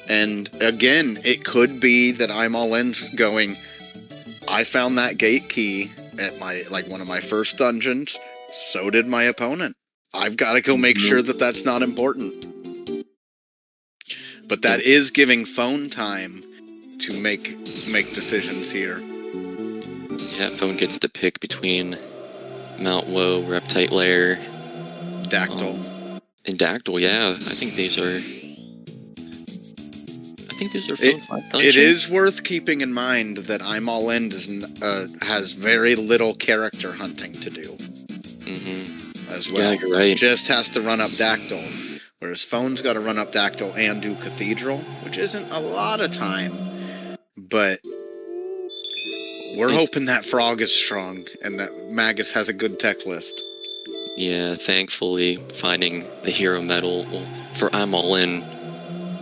And again, it could be that I'm all in going, I found that gate key at one of my first dungeons. So did my opponent. I've got to go make sure that that's not important. But that is giving phone time to make decisions here. Yeah, phone gets to pick between Mount Woe, Reptite Lair, Dactyl. And Dactyl, yeah. I think these are phone's last dungeon. It is worth keeping in mind that I'm all in has very little character hunting to do. As well. Yeah, you're right. Just has to run up Dactyl. Whereas phone's got to run up Dactyl and do Cathedral, which isn't a lot of time. But we're hoping that Frog is strong and that Magus has a good tech list. Yeah, thankfully, finding the hero medal, for I'm all in,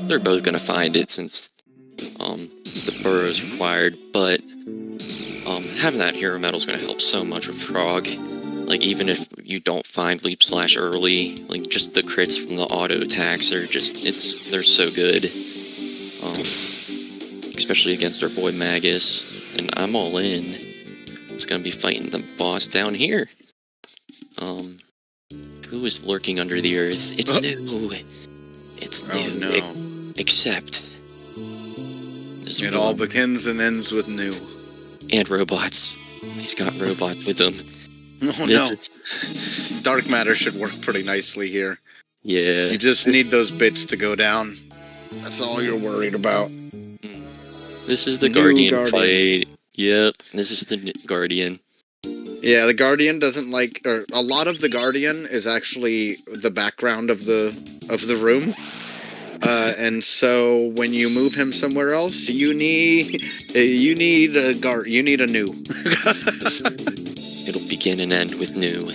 they're both going to find it since the burrow is required, but having that hero medal is going to help so much with Frog. Like, even if you don't find Leap Slash early, like, just the crits from the auto attacks are just, they're so good. Especially against our boy Magus. And I'm all in. It's going to be fighting the boss down here. Who is lurking under the earth? It's new. It's new. No. Except it all begins and ends with new. And robots. He's got robots with him. Oh no. Dark matter should work pretty nicely here. Yeah. You just need those bits to go down. That's all you're worried about. This is the New Guardian fight. Yep, this is the Guardian. Yeah, the Guardian doesn't like, or a lot of the Guardian is actually the background of the room. And so when you move him somewhere else, you need a new. It'll begin and end with new.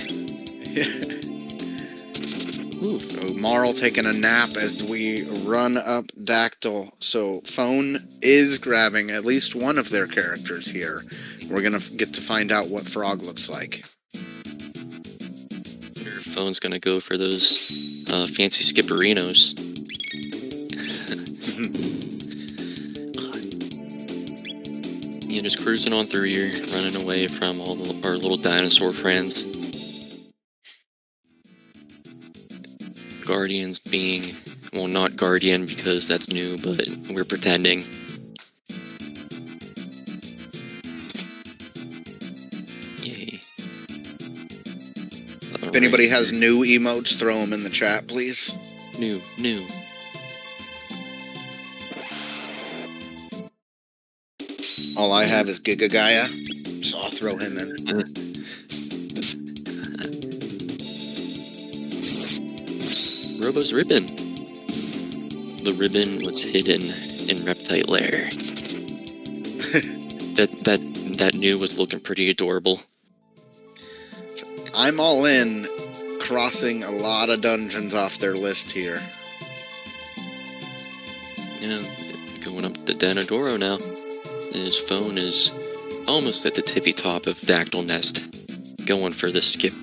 Ooh. So Marl taking a nap as we run up Dactyl. So Phone is grabbing at least one of their characters here. We're gonna get to find out what Frog looks like. Your Phone's gonna go for those fancy skipperinos. You're just cruising on through here, running away from all our little dinosaur friends. Guardians being, well, not Guardian because that's new, but we're pretending. Yay. If anybody has new emotes, throw them in the chat, please. New. All I have is Giga Gaia, so I'll throw him in. Robo's ribbon. The ribbon was hidden in Reptite Lair. that new was looking pretty adorable. I'm all in, crossing a lot of dungeons off their list here. Yeah, going up to Danadoro now. His Phone is almost at the tippy top of Dactyl Nest. Going for the skip.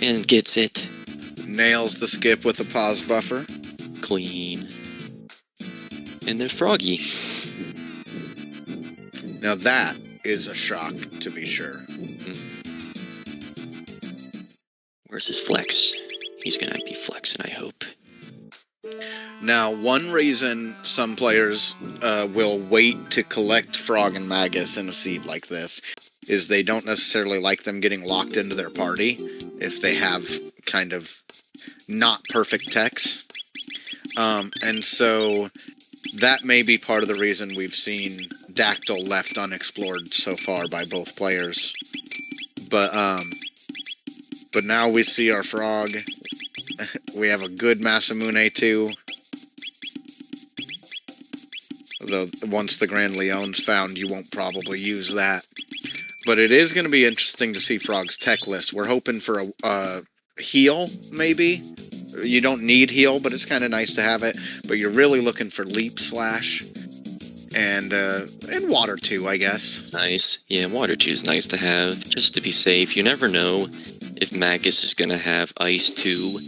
And gets it. Nails the skip with a pause buffer. Clean. And then Froggy. Now that is a shock, to be sure. Where's his flex? He's gonna be flexing, I hope. Now, one reason some players will wait to collect Frog and Magus in a seed like this is they don't necessarily like them getting locked into their party if they have kind of not perfect techs. And so that may be part of the reason we've seen Dactyl left unexplored so far by both players. But now we see our Frog. We have a good Masamune too. Though once the Grand Leon's found, you won't probably use that. But it is going to be interesting to see Frog's tech list. We're hoping for a heal, maybe. You don't need heal, but it's kind of nice to have it. But you're really looking for leap slash and water too, I guess. Nice. Yeah, water too is nice to have, just to be safe. You never know if Magus is going to have ice too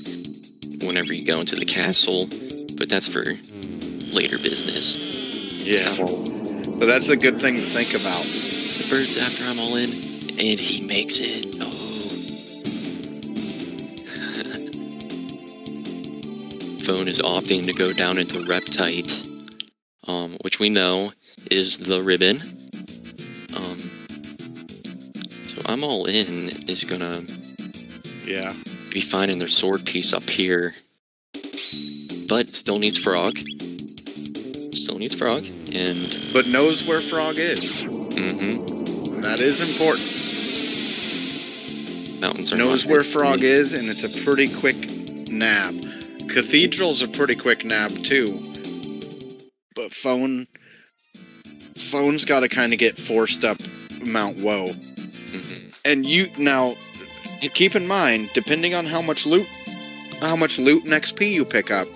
whenever you go into the castle. But that's for later business. Yeah. But that's a good thing to think about. The bird's after I'm all in, and he makes it. Oh. Phone is opting to go down into Reptite, which we know is the ribbon. So I'm all in is gonna be finding their sword piece up here, but it still needs Frog. But knows where Frog is. Mm-hmm. That is important. Mountains are knows where Frog is, and it's a pretty quick nab. Cathedral's a pretty quick nab too. But Phone's got to kind of get forced up Mount Woe. Mm-hmm. And now keep in mind, depending on how much loot and XP you pick up,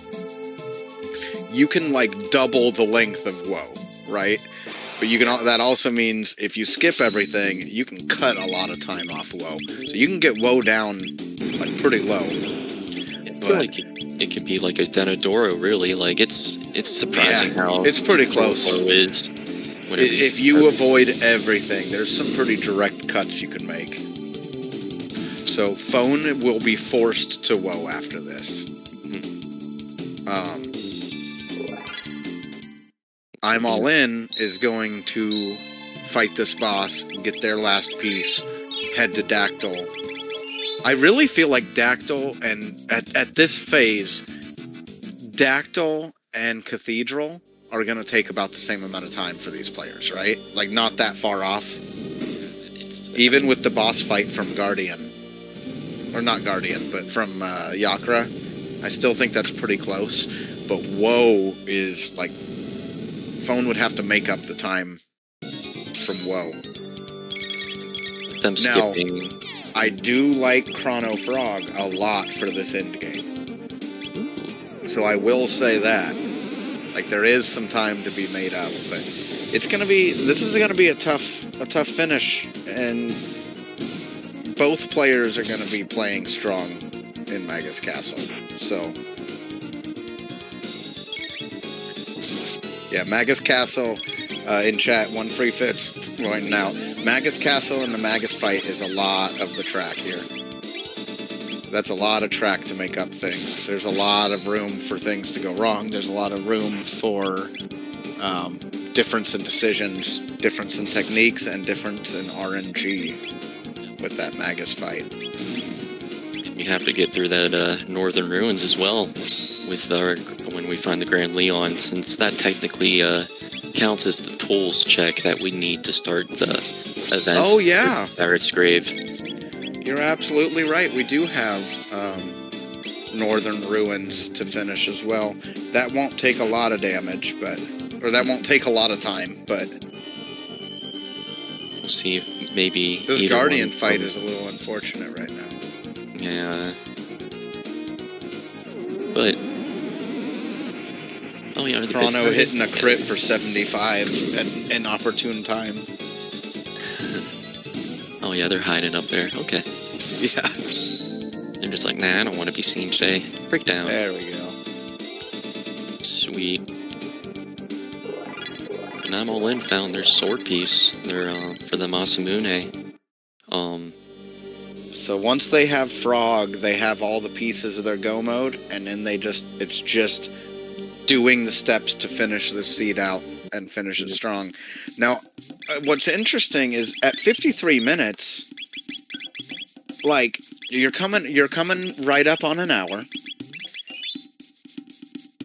you can like double the length of Woe, right? But that also means if you skip everything, you can cut a lot of time off Woe. So you can get Woe down like pretty low. I feel like it could be like a Denadoro, really. Like it's surprising how it's pretty close. Woe is. If you avoid everything, there's some pretty direct cuts you can make. So Phone will be forced to Woe after this. I'm all in is going to fight this boss, get their last piece, head to Dactyl. I really feel like Dactyl and at this phase, Dactyl and Cathedral are going to take about the same amount of time for these players, right? Like, not that far off. Even with the boss fight from Guardian. Or not Guardian, but from Yakra. I still think that's pretty close. But Woe is, like... Phone would have to make up the time from Woe. Them skipping. Now, I do like Chrono Frog a lot for this endgame. So I will say that. Like, there is some time to be made up, but it's gonna be... This is gonna be a tough finish, and both players are gonna be playing strong in Magus Castle. So... Yeah, Magus Castle, in chat, OneFreeFitz pointing out, Magus Castle and the Magus fight is a lot of the track here. That's a lot of track to make up things. There's a lot of room for things to go wrong. There's a lot of room for difference in decisions, difference in techniques, and difference in RNG with that Magus fight. We have to get through that Northern Ruins as well with when we find the Grand Leon, since that technically counts as the tools check that we need to start the event. Oh, yeah. Barrett's Grave. You're absolutely right. We do have Northern Ruins to finish as well. That won't take a lot of damage, or that won't take a lot of time, but... We'll see if maybe... This Guardian fight is a little unfortunate right now. Yeah. But... Oh yeah, Chrono hitting a crit for 75 at an opportune time. Oh yeah, they're hiding up there. Okay. Yeah. They're just like, nah, I don't want to be seen today. Break down. There we go. Sweet. And I'm all in. Found their sword piece. They're for the Masamune. So once they have Frog, they have all the pieces of their go mode, and then it's just doing the steps to finish this seed out and finish it strong. Now, what's interesting is at 53 minutes, like, you're coming right up on an hour,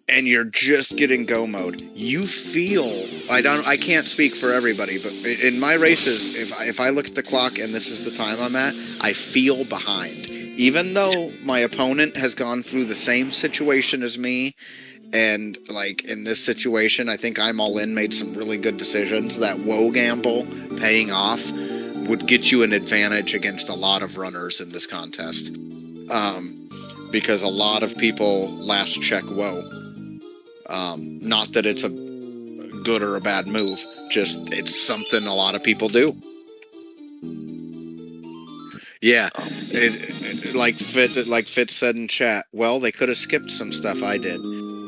and you're just getting go mode. You feel, I can't speak for everybody, but in my races, if I look at the clock and this is the time I'm at, I feel behind. Even though my opponent has gone through the same situation as me, and, like, in this situation, I think I'm all in, made some really good decisions. That Woe gamble paying off would get you an advantage against a lot of runners in this contest. Because a lot of people last check Woe. Not that it's a good or a bad move, just it's something a lot of people do. Yeah, like Fitz said in chat, well, they could have skipped some stuff I did.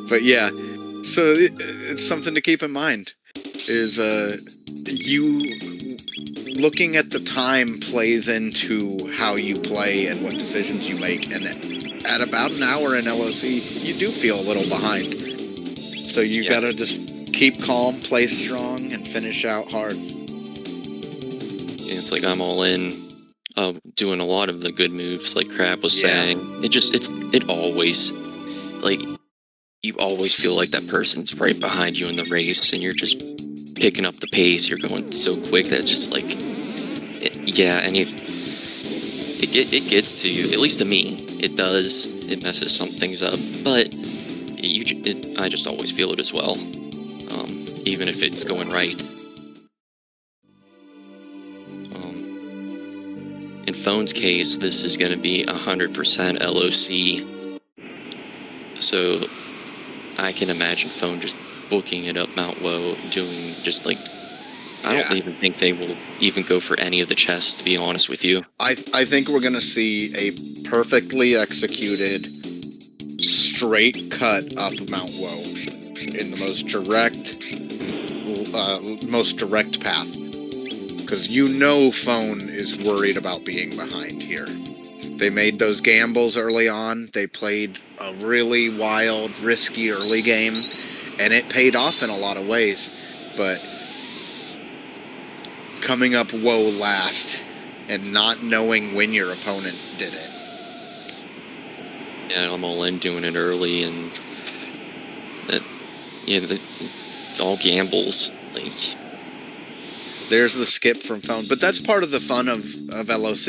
But yeah, so it's something to keep in mind, is you looking at the time plays into how you play and what decisions you make, and at about an hour in LOC, you do feel a little behind. So you gotta just keep calm, play strong, and finish out hard. Yeah, it's like I'm all in. Doing a lot of the good moves, like Crab was saying. It always, like, you always feel like that person's right behind you in the race, and you're just picking up the pace. You're going so quick that it's just like, it gets to you. At least to me, it does. It messes some things up, but I just always feel it as well, even if it's going right. In Phone's case, this is going to be 100% LOC. So I can imagine Phone just booking it up Mount Woe, doing just like... I don't even think they will even go for any of the chests, to be honest with you. I think we're going to see a perfectly executed straight cut up Mount Woe in the most direct path. Because Phone is worried about being behind here. They made those gambles early on. They played a really wild, risky early game, and it paid off in a lot of ways. But coming up woe last and not knowing when your opponent did it. Yeah, I'm all in doing it early, and that, it's all gambles. Like, there's the skip from phone, but that's part of the fun of LOC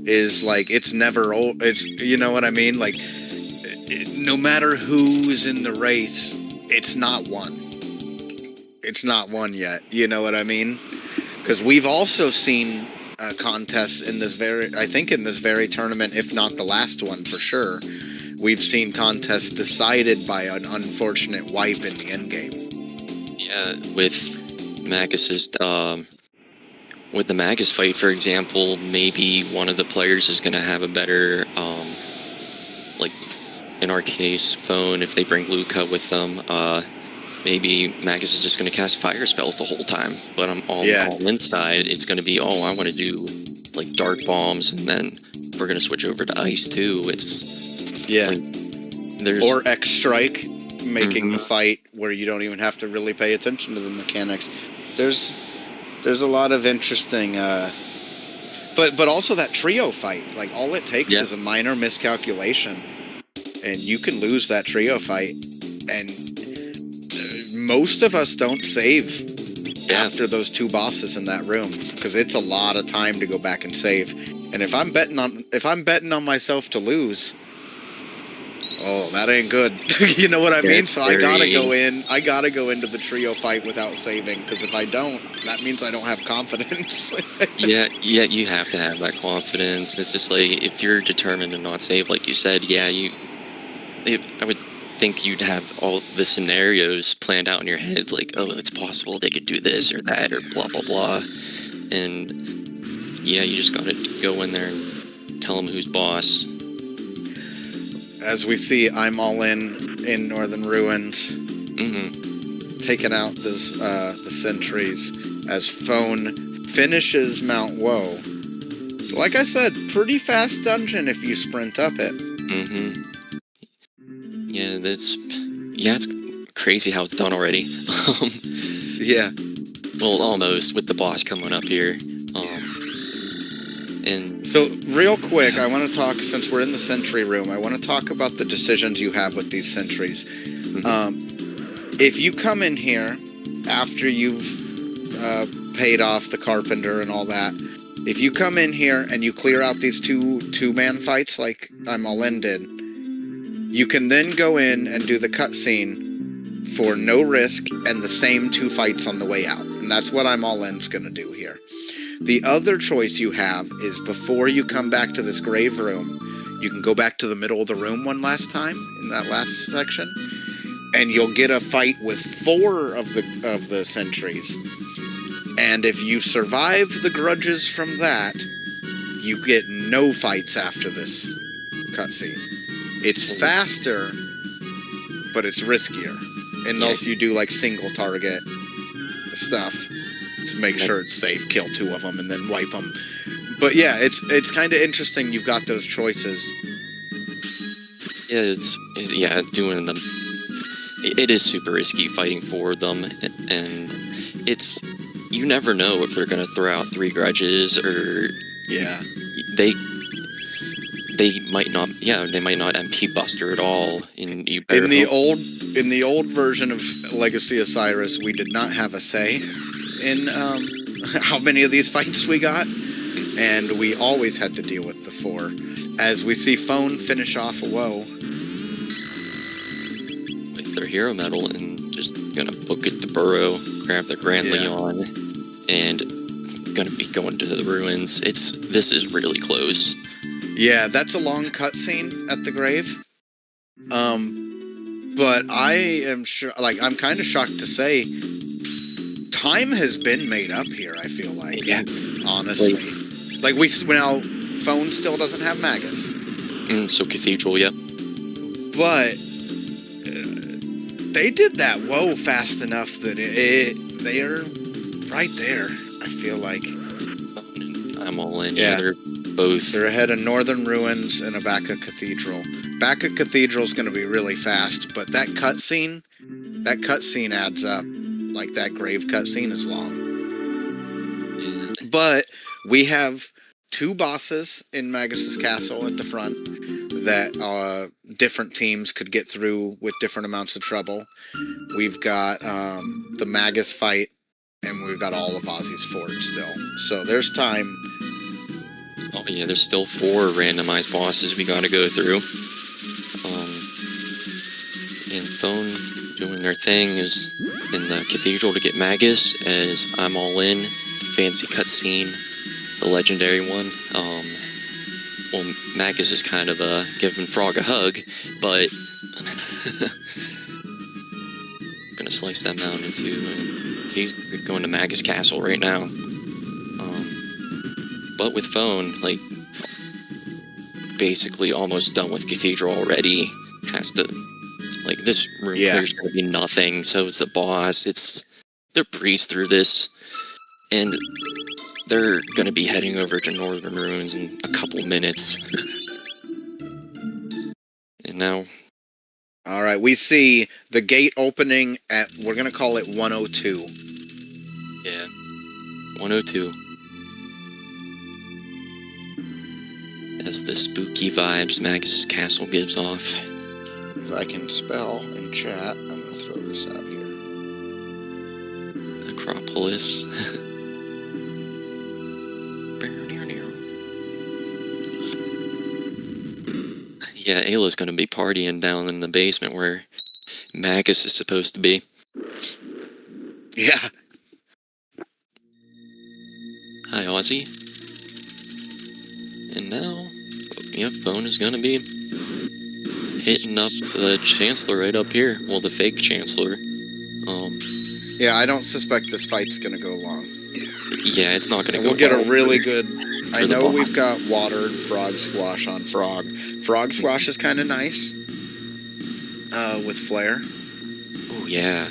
is like it's never old. It's, you know what I mean? Like, no matter who is in the race, it's not won. It's not won yet. You know what I mean? Because we've also seen contests in this very tournament, if not the last one for sure. We've seen contests decided by an unfortunate wipe in the end game. yeah, with Magus's, with the Magus fight, for example, maybe one of the players is going to have a better, like, in our case, phone, if they bring Luca with them, maybe Magus is just going to cast fire spells the whole time, but I'm all inside. It's going to be, I want to do like dark bombs, and then we're going to switch over to ice too. It's like, or X strike, making the fight where you don't even have to really pay attention to the mechanics. There's a lot of interesting, but also that trio fight. Like, all it takes is a minor miscalculation, and you can lose that trio fight, and most of us don't save after those two bosses in that room, because it's a lot of time to go back and save. And if I'm betting on myself to lose, that ain't good. You know what I mean? So I gotta go into the trio fight without saving, because if I don't, that means I don't have confidence. yeah, you have to have that confidence. It's just like, if you're determined to not save, like you said, I would think you'd have all the scenarios planned out in your head, like, it's possible they could do this or that or blah blah blah, and you just gotta go in there and tell them who's boss. As we see, I'm all in Northern Ruins, taking out the sentries as Phone finishes Mount Woe. So, like I said, pretty fast dungeon if you sprint up it. Yeah, it's crazy how it's done already. Yeah. Well, almost, with the boss coming up here. And so, real quick, I want to talk, since we're in the sentry room, I want to talk about the decisions you have with these sentries. If you come in here after you've paid off the carpenter and all that, if you come in here and you clear out these two-man fights like I'm all in did, you can then go in and do the cutscene for no risk and the same two fights on the way out. And that's what I'm all in's going to do here. The other choice you have is, before you come back to this grave room, you can go back to the middle of the room one last time in that last section, and you'll get a fight with 4 of the sentries. And if you survive the grudges from that, you get no fights after this cutscene. It's faster, but it's riskier. Unless you do like single target stuff to make sure it's safe, kill 2 of them and then wipe them. But yeah, it's kind of interesting. You've got those choices. Yeah, doing them. It is super risky fighting for them, and you never know if they're gonna throw out 3 grudges, or they might not. Yeah, they might not MP Buster at all. In the old version of Legacy Osiris, we did not have a say in how many of these fights we got, and we always had to deal with the 4. As we see Phone finish off a Woe with their hero medal, and just gonna book it to Burrow, grab the Grand Leon, and gonna be going to the ruins. This is really close. Yeah, that's a long cutscene at the grave. But I am sure, like, I'm kind of shocked to say, time has been made up here, I feel like. Yeah. Honestly. Like, now, Phone still doesn't have Magus. So Cathedral, yep. But they did that Woe fast enough that they are right there, I feel like. I'm all in. Yeah, they're both. They're ahead of Northern Ruins and Abaka Cathedral. Abaka Cathedral is going to be really fast, but that cutscene adds up. Like, that grave cutscene is long. But we have 2 bosses in Magus's castle at the front that different teams could get through with different amounts of trouble. We've got the Magus fight, and we've got all of Ozzy's fort still. So there's time. Oh yeah, there's still 4 randomized bosses we gotta go through. And Phone doing their thing is in the cathedral to get Magus, as I'm all in. Fancy cutscene, the legendary one. Well, Magus is kind of giving Frog a hug, but gonna slice that mountain in 2, and he's going to Magus Castle right now. But with Phone, like, basically almost done with Cathedral already, has to, like, this room there's gonna be nothing, so it's the boss, they're breeze through this, and they're gonna be heading over to Northern Ruins in a couple minutes. And now... Alright, we see the gate opening at, we're gonna call it 102. Yeah. 102. As the spooky vibes Magus' castle gives off. If I can spell in chat, I'm gonna throw this out here. Acropolis. Yeah, Ayla's gonna be partying down in the basement where Magus is supposed to be. Yeah. Hi, Ozzy. And now, yeah, Phone is gonna be hitting up the Chancellor right up here. Well, the fake Chancellor. Yeah, I don't suspect this fight's gonna go long. Yeah, it's not gonna go. We'll get well a really good... I know boss. we've got water and frog squash on frog. Frog squash is kind of nice. With flare. Oh yeah.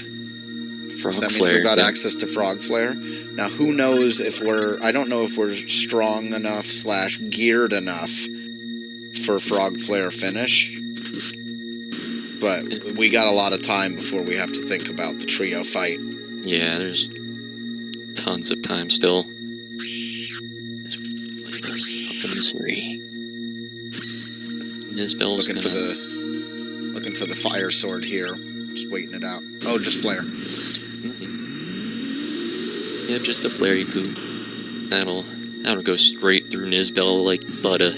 Frog that flare. Means we've got access to frog flare. Now, who knows if I don't know if we're strong enough / geared enough for frog flare finish. But we got a lot of time before we have to think about the trio fight. Yeah, there's tons of time still. Nizbel's looking for the fire sword here. Just waiting it out. Oh, just flare. Yeah, just a flary poop. That'll go straight through Nizbel like butter.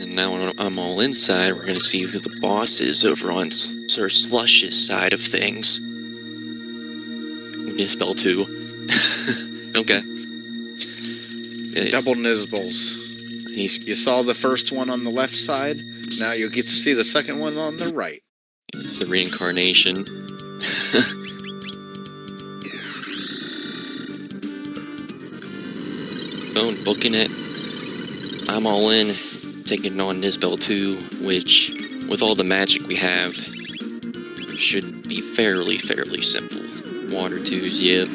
And now when I'm all inside, we're gonna see who the boss is over on Sir Slush's side of things. Nizbel too. Okay. Double Nizbels. You saw the first one on the left side. Now you'll get to see the second one on the right. It's the reincarnation. Phone booking it. I'm all in. Taking on Nizbel 2, which, with all the magic we have, should be fairly simple. Water 2s, yep.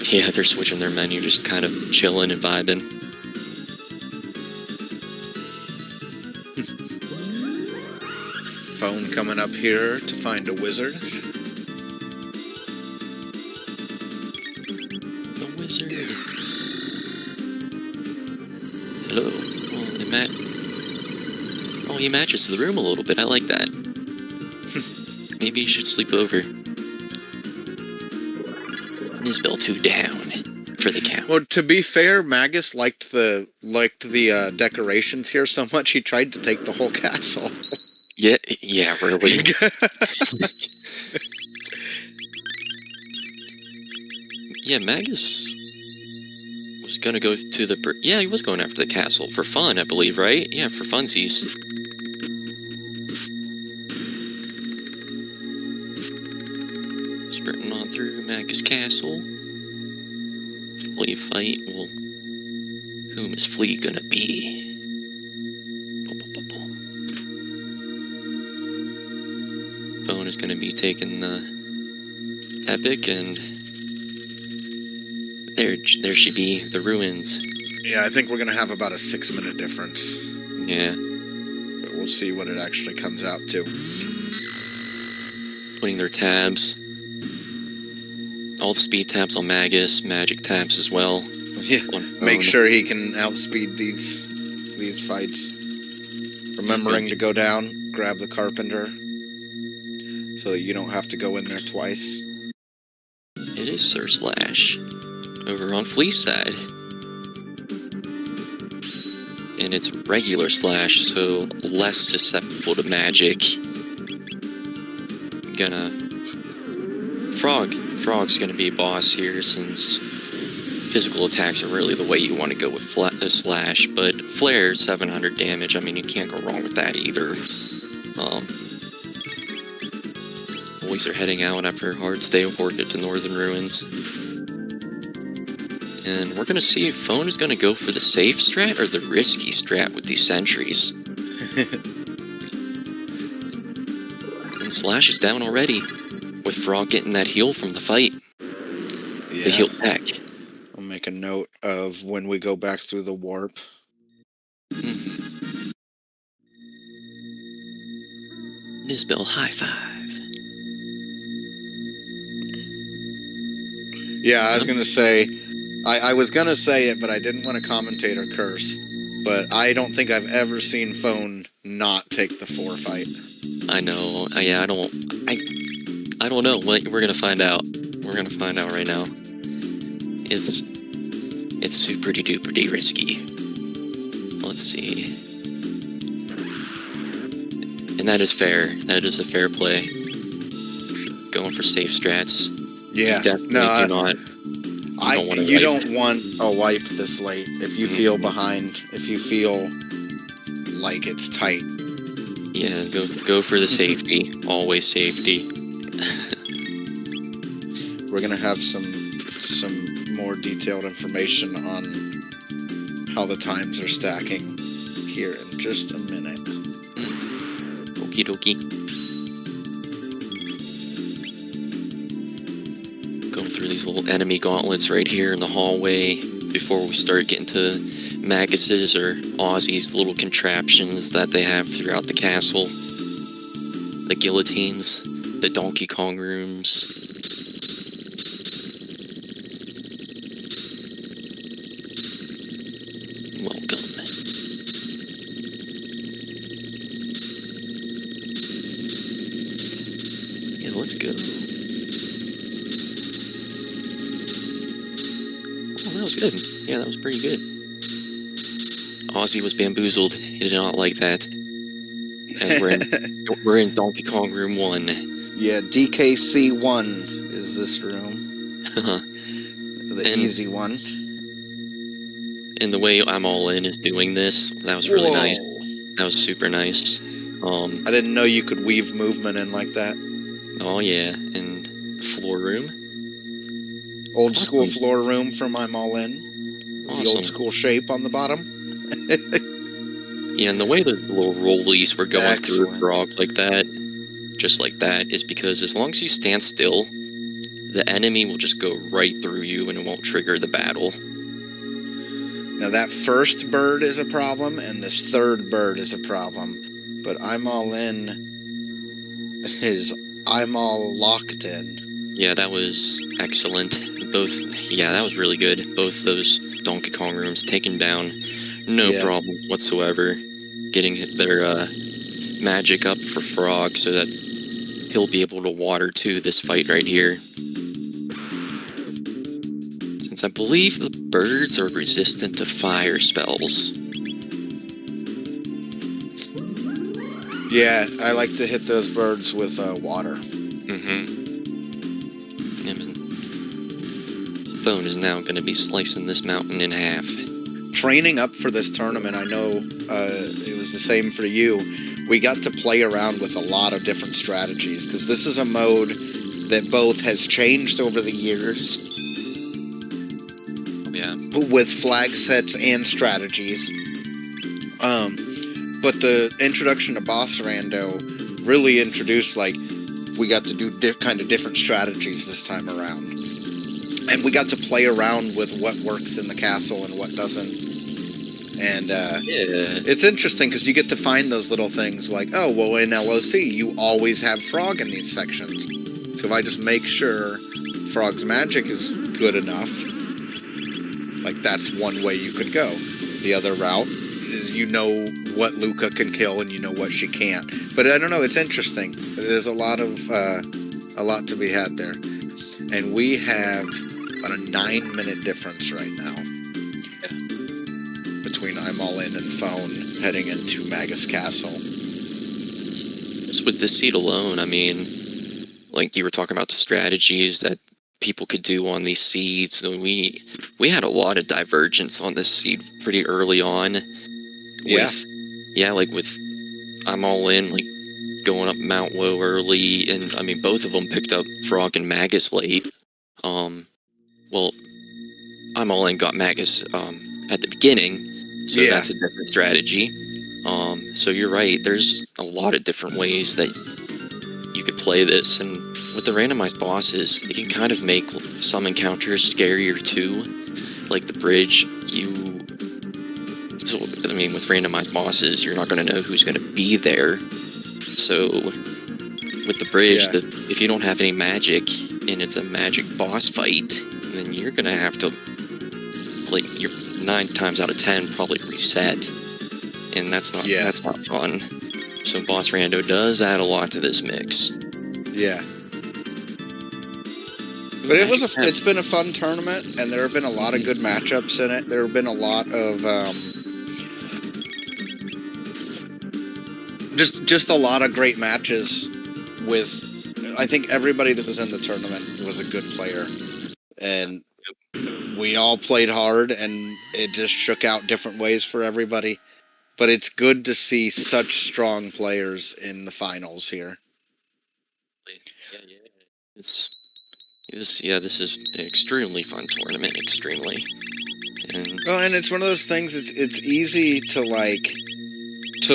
Yeah, they're switching their menu, just kind of chilling and vibing. Phone coming up here to find a wizard. The wizard. Hello. Oh, he matches the room a little bit. I like that. Maybe you should sleep over. Nizbel 2 down for the count. Well, to be fair, Magus liked the decorations here so much he tried to take the whole castle. Yeah, really. Yeah, Magus was gonna go to the... Yeah, he was going after the castle for fun, I believe, right? Yeah, for funsies. Sprinting on through Magus Castle. Flea fight. Well, whom is Flea gonna be? Boom, boom, boom, boom. Phone is gonna be taking the epic, and there she be, the ruins. Yeah, I think we're gonna have about a 6-minute difference. Yeah. But we'll see what it actually comes out to. putting their tabs. All the speed tabs on Magus, magic tabs as well. Yeah, make sure he can outspeed these fights. Remembering to go down, grab the carpenter, so that you don't have to go in there twice. It is Sir Slash, over on Flea's side. And it's regular Slash, so less susceptible to magic. Frog's gonna be a boss here, since physical attacks are really the way you want to go with Slash, but Flare 700 damage, I mean, you can't go wrong with that either. Boys are heading out after a hard stay of work at the Northern Ruins. And we're gonna see if Phone is gonna go for the safe strat or the risky strat with these sentries. And Slash is down already, with Frog getting that heal from the fight. Yeah. The heal back. I'll make a note of when we go back through the warp. Mm-hmm. Nisbel high five. Yeah, I was gonna say, I was gonna say it, but I didn't want to commentate or curse. But I don't think I've ever seen Phone not take the 4 fight. I know. Yeah, I don't know. We're gonna find out. We're gonna find out right now. It's super duper risky. Let's see. And that is fair. That is a fair play. Going for safe strats. Yeah. You definitely do not. You don't want a wipe this late. If you feel behind, if you feel like it's tight. Yeah, go for the safety. Always safety. We're gonna have some more detailed information on how the times are stacking here in just a minute. Okie dokie. Going through these little enemy gauntlets right here in the hallway before we start getting to Magus's or Ozzy's little contraptions that they have throughout the castle. The guillotines, the Donkey Kong rooms. Welcome. Yeah, let's go. Oh, that was good. Yeah, that was pretty good. Ozzy was bamboozled. He did not like that. As we're in Donkey Kong Room 1. Yeah, DKC 1 is this room. The easy one. And the way I'm All In is doing this, that was really nice. That was super nice. I didn't know you could weave movement in like that. Oh yeah, and floor room. Old school floor room from I'm All In. The old school shape on the bottom. Yeah, and the way the little rollies were going through a frog like that, just like that, is because as long as you stand still, the enemy will just go right through you and it won't trigger the battle. Now that first bird is a problem, and this third bird is a problem. But I'm All In is I'm all locked in. Yeah, that was excellent. That was really good. Both those Donkey Kong rooms taken down, no problems whatsoever. Getting their magic up for Frog so that he'll be able to water to this fight right here. Since I believe the birds are resistant to fire spells. Yeah, I like to hit those birds with water. Mm-hmm. Phone is now going to be slicing this mountain in half. Training up for this tournament, I know it was the same for you. We got to play around with a lot of different strategies, because this is a mode that both has changed over the years. Yeah. With flag sets and strategies. But the introduction to Boss Rando really introduced, we got to do kind of different strategies this time around. And we got to play around with what works in the castle and what doesn't. And Yeah. it's interesting because you get to find those little things like, oh, well, in LOC, you always have Frog in these sections. So if I just make sure Frog's magic is good enough, like, that's one way you could go. The other route is you know what Luca can kill and you know what she can't. But I don't know, it's interesting. There's a lot to be had there. And we have about a 9-minute difference right now between I'm All In and Phone heading into Magus Castle. Just with this seed alone, I mean, like you were talking about the strategies that people could do on these seeds. So we had a lot of divergence on this seed pretty early on. Like with I'm All In, like going up Mount Woe early, and I mean both of them picked up Frog and Magus late. Well, I'm All In got Magus at the beginning, so that's a different strategy. So you're right. There's a lot of different ways that you could play this, and with the randomized bosses, it can kind of make some encounters scarier too. Like the bridge, so I mean, with randomized bosses, you're not going to know who's going to be there. So with the bridge, if you don't have any magic and it's a magic boss fight, then you're going to have to, like, you're 9 times out of 10 probably reset, and that's not fun. So boss rando does add a lot to this mix. Yeah. But it's been a fun tournament, and there have been a lot of good matchups in it. There have been a lot of just a lot of great matches with. I think everybody that was in the tournament was a good player, and we all played hard, and it just shook out different ways for everybody. But it's good to see such strong players in the finals here. This is an extremely fun tournament, extremely. And it's one of those things. It's easy to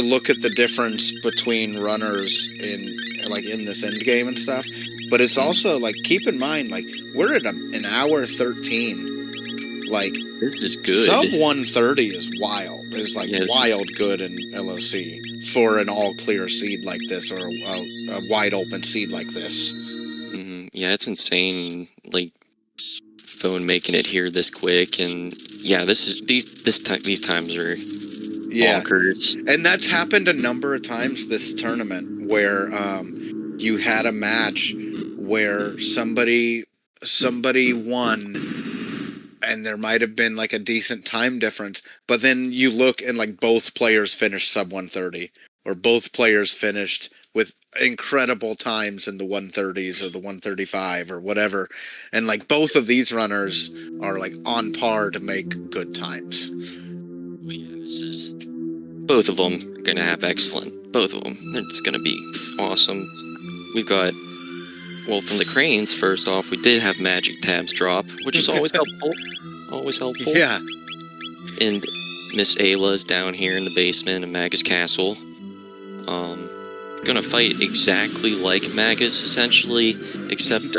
look at the difference between runners in this end game and stuff, but it's also like, keep in mind, like, we're at an hour 13. Like, this is good. Sub 130 is wild. Is wild good in LOC for an all clear seed like this, or a wide open seed like this. Yeah, it's insane. Like, Phone making it here this quick, and these times are bonkers. And that's happened a number of times this tournament, where you had a match where somebody won, and there might have been like a decent time difference, but then you look and like both players finished sub 130, or both players finished with incredible times in the 130s or the 135 or whatever, and like both of these runners are like on par to make good times. Both of them are going to have excellent. Both of them. It's going to be awesome. We've got, from the cranes, first off, we did have magic tabs drop, which is always helpful. Always helpful. Yeah. And Miss Ayla's down here in the basement of Magus Castle. Gonna fight exactly like Magus, essentially, except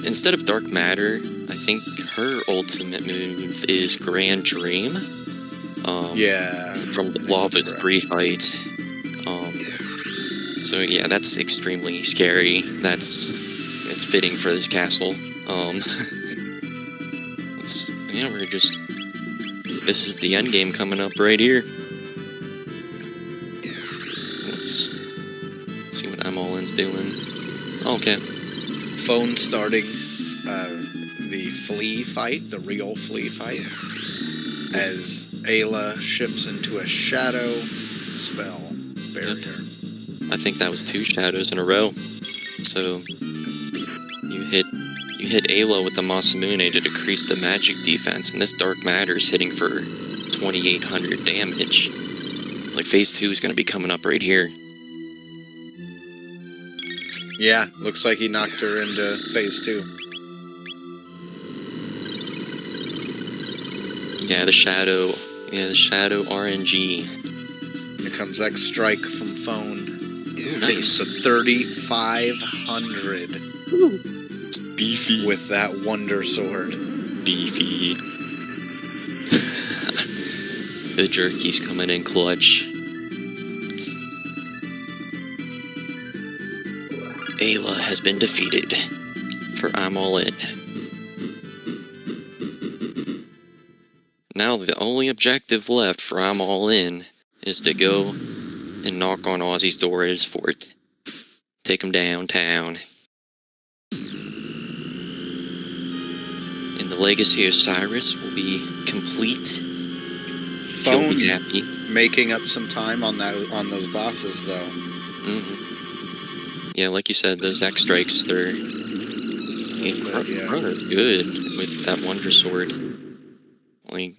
instead of Dark Matter, I think her ultimate move is Grand Dream. From the Lava 3 fight. So yeah, that's extremely scary. It's fitting for this castle. This is the end game coming up right here. Let's see what I'm All In's doing. Okay. Phone starting the flea fight, the real flea fight, as Ayla shifts into a shadow spell barrier. I think that was 2 shadows in a row. So you hit Ayla with the Masamune to decrease the magic defense, and this Dark Matter is hitting for 2,800 damage. Like, phase 2 is going to be coming up right here. Yeah, looks like he knocked her into phase 2. Yeah, the shadow RNG. Here comes X Strike from Phone. Ooh, nice. The 3,500. It's beefy. With that Wonder Sword. Beefy. The jerky's coming in clutch. Ayla has been defeated for I'm All In. Now the only objective left for I'm All In is to go and knock on Ozzy's door at his fort. Take him downtown. And the legacy of Cyrus will be complete. He'll be happy. Making up some time on those bosses, though. Yeah, like you said, those X strikes, they're good with that Wonder Sword. Like,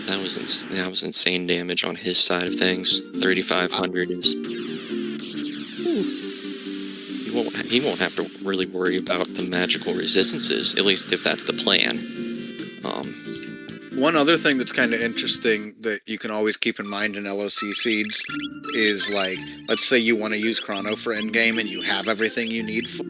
that was insane damage on his side of things. 3,500 is. He won't have to really worry about the magical resistances, at least if that's the plan. One other thing that's kind of interesting that you can always keep in mind in LOC seeds is, like, let's say you want to use Chrono for endgame and you have everything you need for.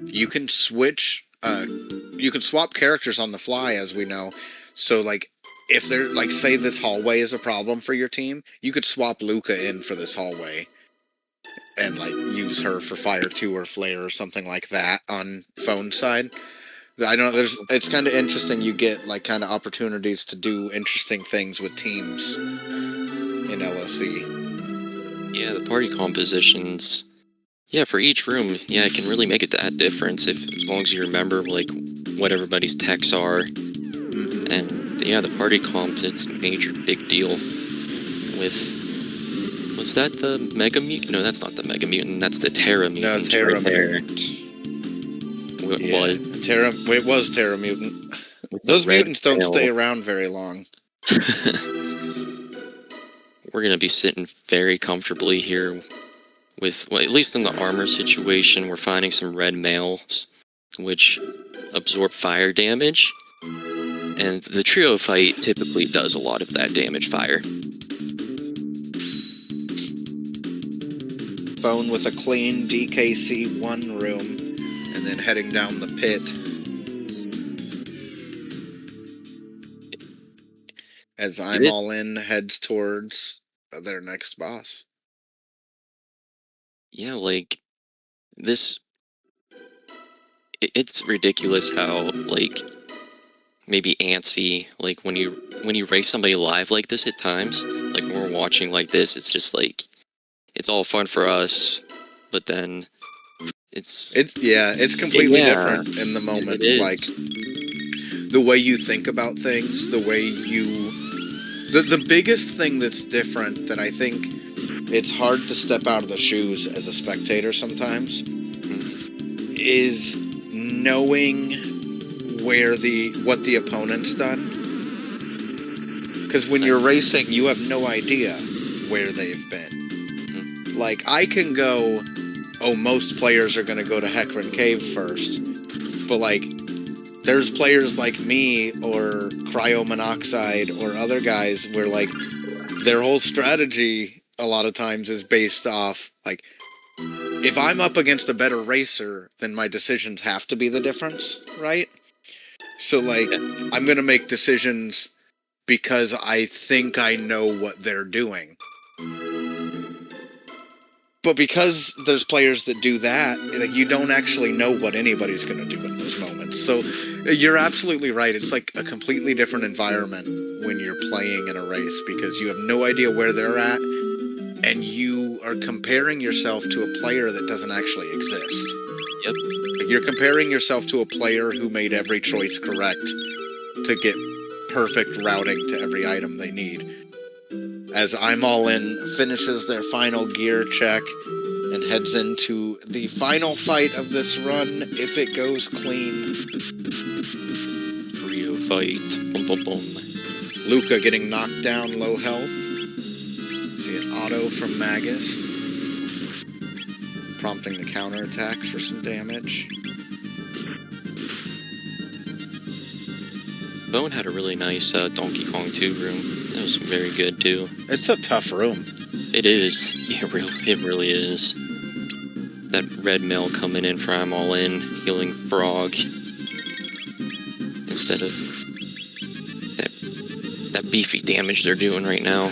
You can switch. You can swap characters on the fly, as we know. So, like, if they're, like, say this hallway is a problem for your team, you could swap Luca in for this hallway and, like, use her for Fire 2 or Flare or something like that on phone side. I know it's kind of interesting. You get, like, kind of opportunities to do interesting things with teams in LOC. Yeah, the party compositions. Yeah, for each room, yeah, it can really make it that difference as long as you remember, like, what everybody's techs are. And yeah, the party comp, it's a major big deal with. Was that the Mega Mutant? No, that's not the Mega Mutant. That's the Terra Mutant. No, Terra right Mutant. It was Terra Mutant. Those mutants don't stay around very long. We're gonna be sitting very comfortably here with, well, at least in the armor situation, we're finding some red males, which absorb fire damage. And the trio fight typically does a lot of that damage fire. Bone with a clean DKC 1 room, and then heading down the pit. As I'm All In heads towards their next boss. Yeah, like, this... It's ridiculous how, like, maybe antsy, like, when you race somebody live like this at times, like, when we're watching like this, it's just like, it's all fun for us, but then it's completely different in the moment. Like, the way you think about things, the way you... The biggest thing that's different that I think it's hard to step out of the shoes as a spectator sometimes is knowing what the opponent's done. Because when you're racing, you have no idea where they've been. Like, I can go, most players are going to go to Hecarim Cave first. But, like, there's players like me or Cronomoxide or other guys where, like, their whole strategy a lot of times is based off, like, if I'm up against a better racer, then my decisions have to be the difference, right? So, like, I'm going to make decisions because I think I know what they're doing. But because there's players that do that, like, you don't actually know what anybody's going to do in those moments. So you're absolutely right. It's like a completely different environment when you're playing in a race because you have no idea where they're at, and you are comparing yourself to a player that doesn't actually exist. Yep. Like, you're comparing yourself to a player who made every choice correct to get perfect routing to every item they need. As I'm All In finishes their final gear check and heads into the final fight of this run, if it goes clean. Trio fight. Boom, boom, boom. Luca getting knocked down, low health. See an auto from Magus, prompting the counterattack for some damage. Bone had a really nice Donkey Kong 2 room. That was very good, too. It's a tough room. It is. Yeah, it really is. That red male coming in for I'm All In, healing Frog. Instead of that that beefy damage they're doing right now.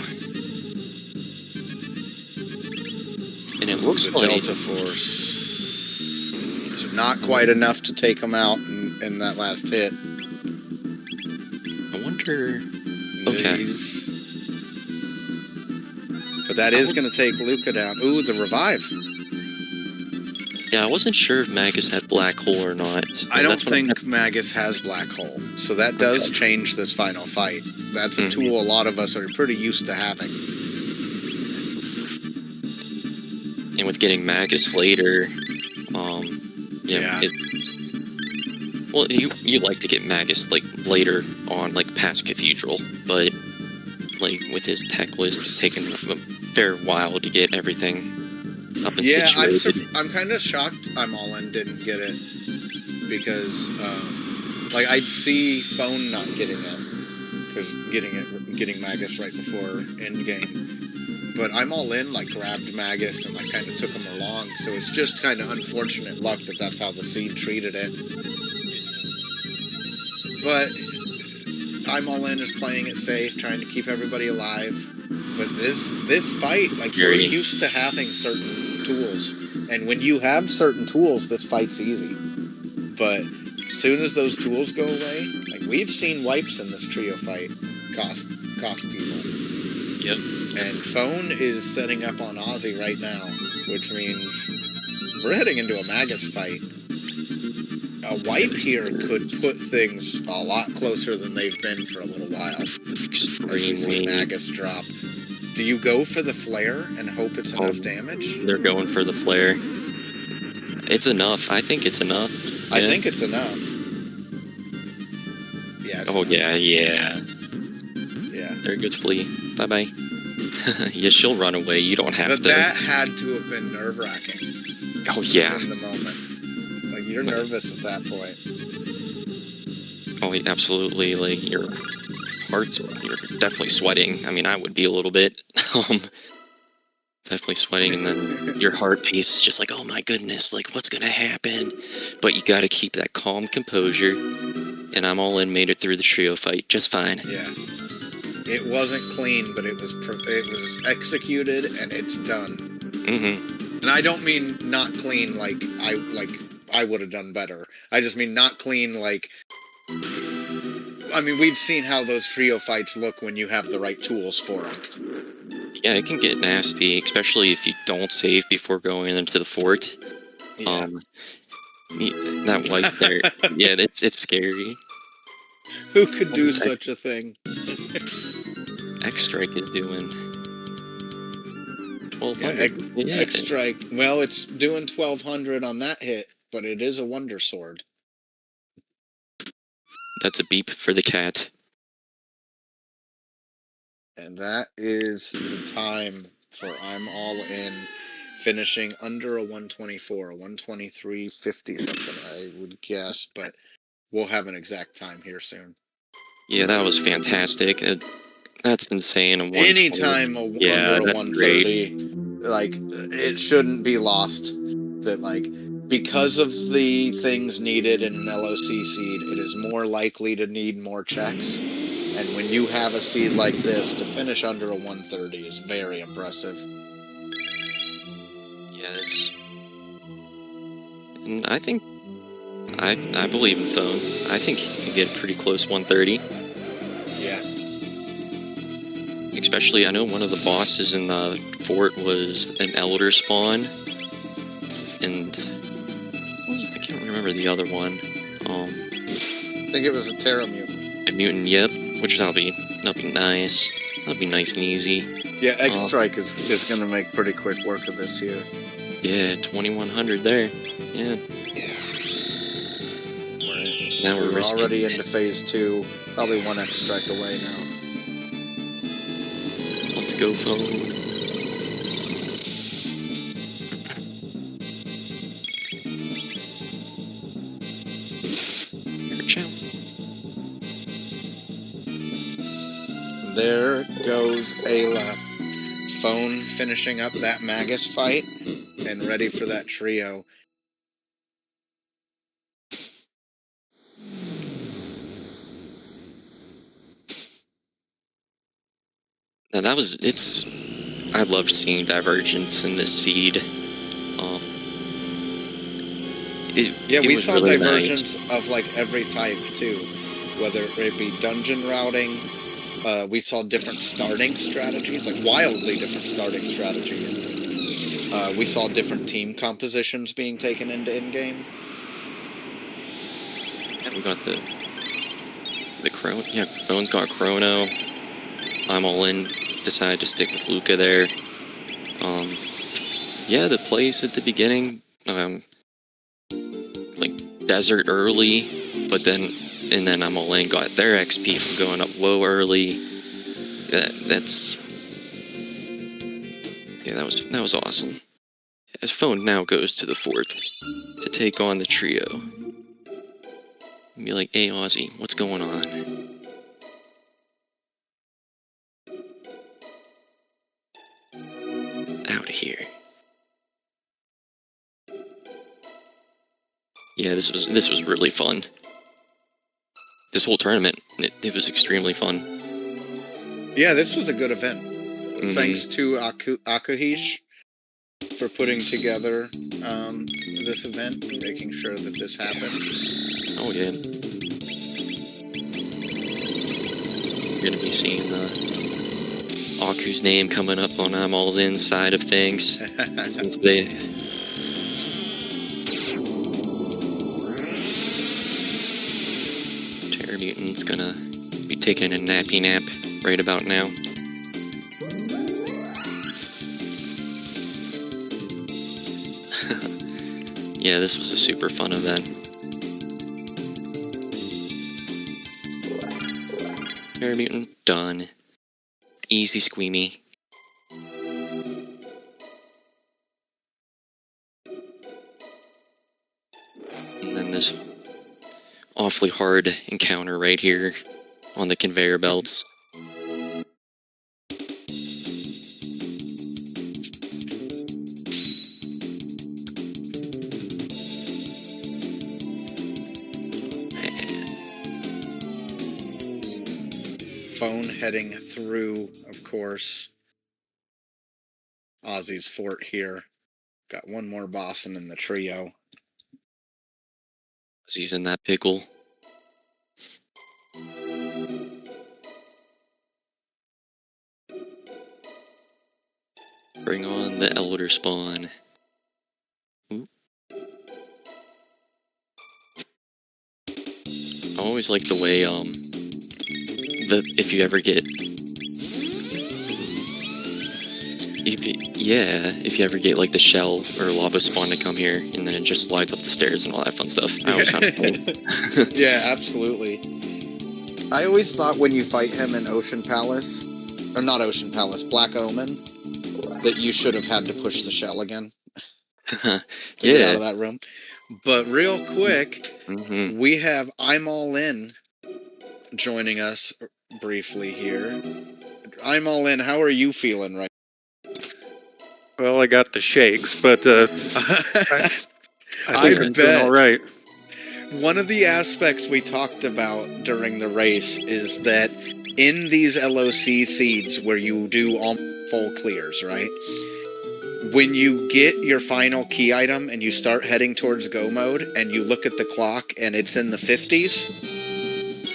And it looks the like Delta Force. So not quite enough to take them out in that last hit. I wonder. Okay. But that is going to take Luca down. Ooh, the revive. Yeah, I wasn't sure if Magus had Black Hole or not. I don't think Magus has Black Hole. So that does change this final fight. That's a tool a lot of us are pretty used to having. And with getting Magus later, yeah. Well, you like to get Magus like later on, like past Cathedral, but like with his tech list taking a fair while to get everything up and situated. I'm kind of shocked I'm All In didn't get it because like I'd see Phone not getting it because getting Magus right before endgame. But I'm All In like grabbed Magus and like kind of took him along, so it's just kind of unfortunate luck that that's how the seed treated it. But I'm All In is playing it safe, trying to keep everybody alive. But this fight, like we're used to having certain tools, and when you have certain tools, this fight's easy. But as soon as those tools go away, like we've seen wipes in this trio fight cost people. Yep. And Phone is setting up on Ozzy right now, which means we're heading into a Magus fight. A wipe here could put things a lot closer than they've been for a little while. Extremely. As we see Magus drop. Do you go for the flare and hope it's enough damage? They're going for the flare. It's enough. I think it's enough. Yeah. I think it's enough. Yeah. It's enough. Yeah. Yeah. There goes Flea. Bye-bye. Yeah, she'll run away. You don't have to. But that had to have been nerve-wracking. Oh, yeah. In the moment. Like, you're nervous at that point. Oh, absolutely. Like, you're definitely sweating. I mean, I would be a little bit. Definitely sweating, and then your heart pace is just like, oh my goodness, like, what's gonna happen? But you gotta keep that calm composure. And I'm All In, made it through the trio fight just fine. Yeah. It wasn't clean, but it was executed, and it's done. Mm-hmm. And I don't mean not clean like I would have done better. I just mean not clean like... I mean, we've seen how those trio fights look when you have the right tools for them. Yeah, it can get nasty, especially if you don't save before going into the fort. Yeah. That wipe there, yeah, it's scary. Who could do such a thing? X-Strike is doing 1200. Yeah, X-Strike. Well, it's doing 1200 on that hit, but it is a Wonder Sword. That's a beep for the cat. And that is the time for I'm All In, finishing under a 124, a 123.50 something, I would guess, but we'll have an exact time here soon. Yeah, that was fantastic. That's insane. Anytime under a 130, like, it shouldn't be lost that, like, because of the things needed in an LOC seed, it is more likely to need more checks. And when you have a seed like this, to finish under a 130 is very impressive. Yeah, it's... And I think... I believe in Phone. I think he can get a pretty close 130. Yeah. Especially, I know one of the bosses in the fort was an Elder spawn. And... I can't remember the other one. I think it was a Terra Mutant. A Mutant, yep. Which that'll be nice. That'll be nice and easy. Yeah, X-Strike is going to make pretty quick work of this here. Yeah, 2100 there. Yeah. Right. Now we're already into phase 2. Probably one X-Strike away now. Let's go, Phone. There goes Ayla. Phone finishing up that Magus fight and ready for that trio. Now that was I loved seeing divergence in this seed. We was saw really divergence nice. of like every type too, whether it be dungeon routing. We saw different starting strategies, like wildly different starting strategies. We saw different team compositions being taken into in-game. Yeah, we got the Chrono. Yeah, Phone's got Chrono. I'm all in. Decided to stick with Luca there. Yeah, the plays at the beginning, like desert early, but then I'm all in. Got their XP from going up low early. That was awesome. As Phone now goes to the fort to take on the trio. And be like, hey Ozzy, what's going on? Out of here. Yeah, this was really fun. This whole tournament, it was extremely fun. Yeah, this was a good event. Mm-hmm. Thanks to Akuhish for putting together this event and making sure that this happened. Oh yeah. You're gonna be seeing Aku's name coming up on I'm All's In side of things. Since they... Terror Mutant's gonna be taking a nappy nap right about now. Yeah, this was a super fun event. Terror Mutant done. Easy squeamy. And then this awfully hard encounter right here on the conveyor belts. Phone heading through, of course, Ozzy's fort here. Got one more bossing in the trio. Ozzy's in that pickle. Bring on the Elder Spawn. Ooh. I always like the way, if you ever get... If you ever get, like, the shell or lava spawn to come here, and then it just slides up the stairs and all that fun stuff. I always found it cool. Yeah, absolutely. I always thought when you fight him in Ocean Palace, or not Ocean Palace, Black Omen, that you should have had to push the shell again to get out of that room. But real quick, we have I'm All In joining us briefly here. I'm All In, how are you feeling right now? Well, I got the shakes, but I think I'm doing all right. One of the aspects we talked about during the race is that in these LOC seeds where you do almost full clears, right? When you get your final key item and you start heading towards go mode and you look at the clock and it's in the 50s,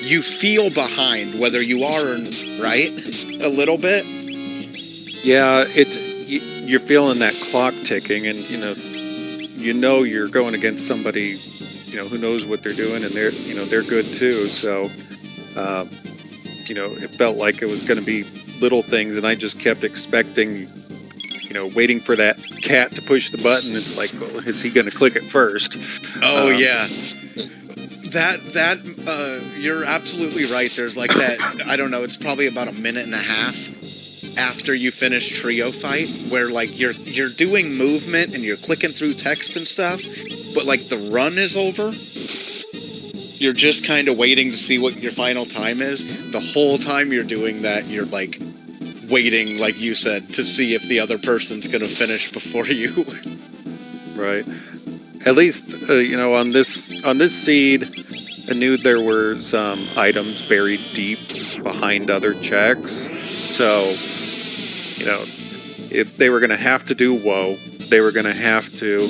you feel behind whether you are or not, right? A little bit? Yeah, you're feeling that clock ticking, and you know you're going against somebody who knows what they're doing, and they're good too. So it felt like it was going to be little things, and I just kept expecting, waiting for that cat to push the button. It's like, well, is he going to click it first? Oh yeah. That you're absolutely right. There's like that, I don't know, it's probably about a minute and a half after you finish trio fight where like you're doing movement and you're clicking through text and stuff, but like the run is over. You're just kind of waiting to see what your final time is. The whole time you're doing that, you're like waiting, like you said, to see if the other person's going to finish before you. Right. At least, on this seed, I knew there were some items buried deep behind other checks. So if they were going to have to do woe, they were going to have to,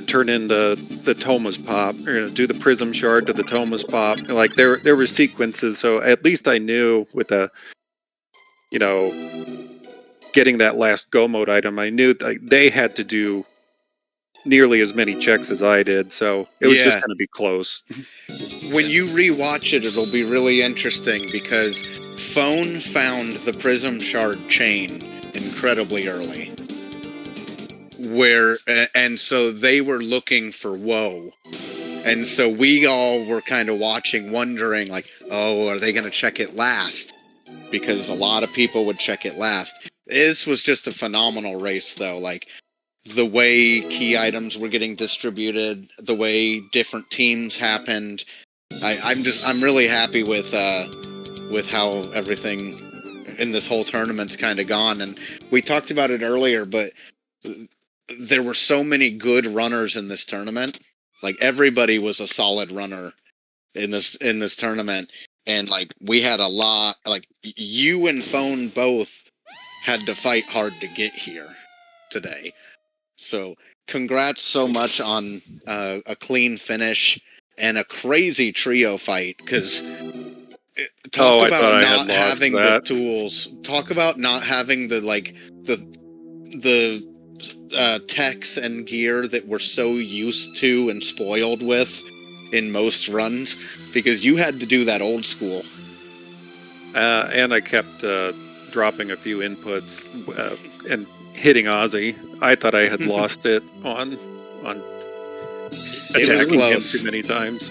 turn in the Thomas pop, or do the prism shard to the Thomas pop. Like there were sequences, so at least I knew with getting that last go mode item, I knew they had to do nearly as many checks as I did, so it was just going to be close. When you rewatch it, it'll be really interesting because Phone found the prism shard chain incredibly early. And so they were looking for woe. And so we all were kind of watching, wondering, like, oh, are they going to check it last? Because a lot of people would check it last. This was just a phenomenal race, though. Like, the way key items were getting distributed, the way different teams happened. I'm really happy with how everything in this whole tournament's kind of gone. And we talked about it earlier, but there were so many good runners in this tournament. Like, everybody was a solid runner in this tournament. And, like, we had a lot, like, you and Phone both had to fight hard to get here today. So, congrats so much on a clean finish and a crazy trio fight, because talk about not having the tools. Talk about not having the techs and gear that we're so used to and spoiled with in most runs, because you had to do that old school. And I kept dropping a few inputs and hitting Ozzy. I thought I had lost it on attacking him too many times.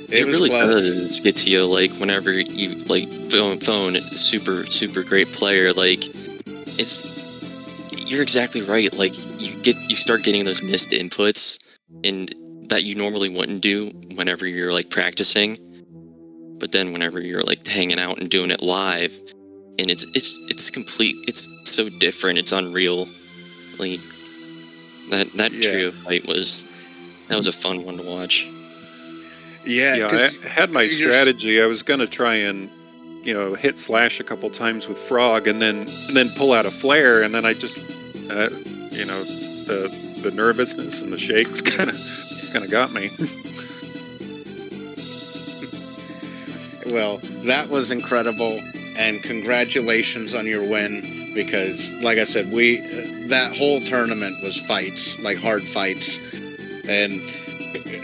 It really does get to you, like, whenever you, like, Phone, super great player, like, you're exactly right, like, you start getting those missed inputs and that you normally wouldn't do whenever you're, like, practicing, but then whenever you're, like, hanging out and doing it live, and it's complete, it's so different, it's unreal. Like, that trio fight was a fun one to watch. Yeah, I had my strategy. I was going to try and, hit slash a couple times with Frog, and then pull out a flare, and then I just, the nervousness and the shakes kind of got me. Well, that was incredible, and congratulations on your win, because, like I said, that whole tournament was fights, like hard fights, and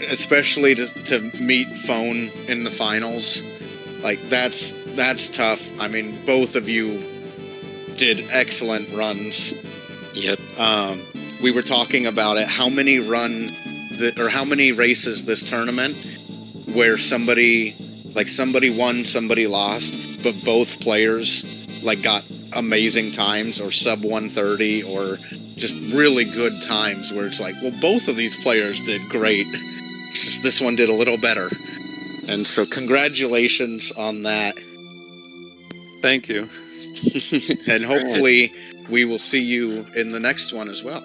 especially to meet Phone in the finals, like that's tough. I mean, both of you did excellent runs. Yep. We were talking about it. How many races this tournament where somebody won, somebody lost, but both players like got amazing times or sub 130 or just really good times where it's like, well, both of these players did great. It's just this one did a little better. And so congratulations on that. Thank you. And hopefully we will see you in the next one as well.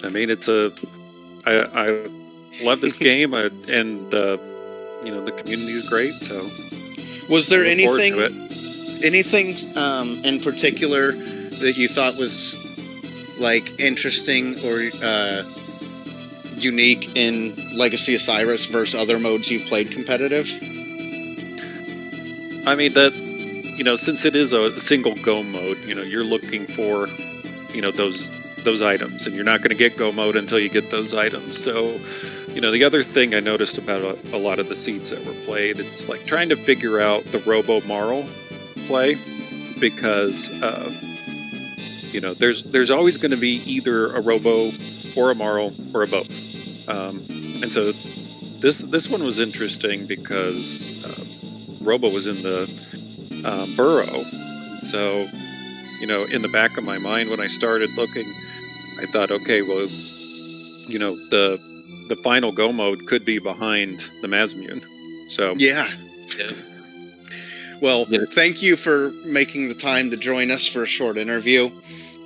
I mean, I love this game, and the community is great. So, was there anything in particular that you thought was like interesting or unique in Legacy Osiris versus other modes you've played competitive? I mean, that, since it is a single go mode, you're looking for, those items, and you're not going to get go mode until you get those items. So, the other thing I noticed about a lot of the seeds that were played, it's like trying to figure out the Robo Marl play, because, there's always going to be either a Robo or a Marl or a both. And so this one was interesting because Robo was in the burrow. So, in the back of my mind when I started looking, I thought, okay, well, the final go mode could be behind the Mazmune. So yeah. Well, thank you for making the time to join us for a short interview,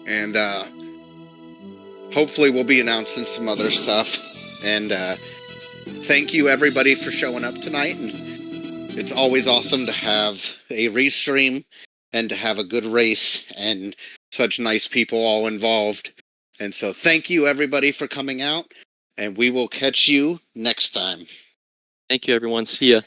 and hopefully we'll be announcing some other stuff. And thank you everybody for showing up tonight, and It's always awesome to have a restream and to have a good race and such nice people all involved. And so thank you everybody for coming out, and we will catch you next time. Thank you, everyone. See ya.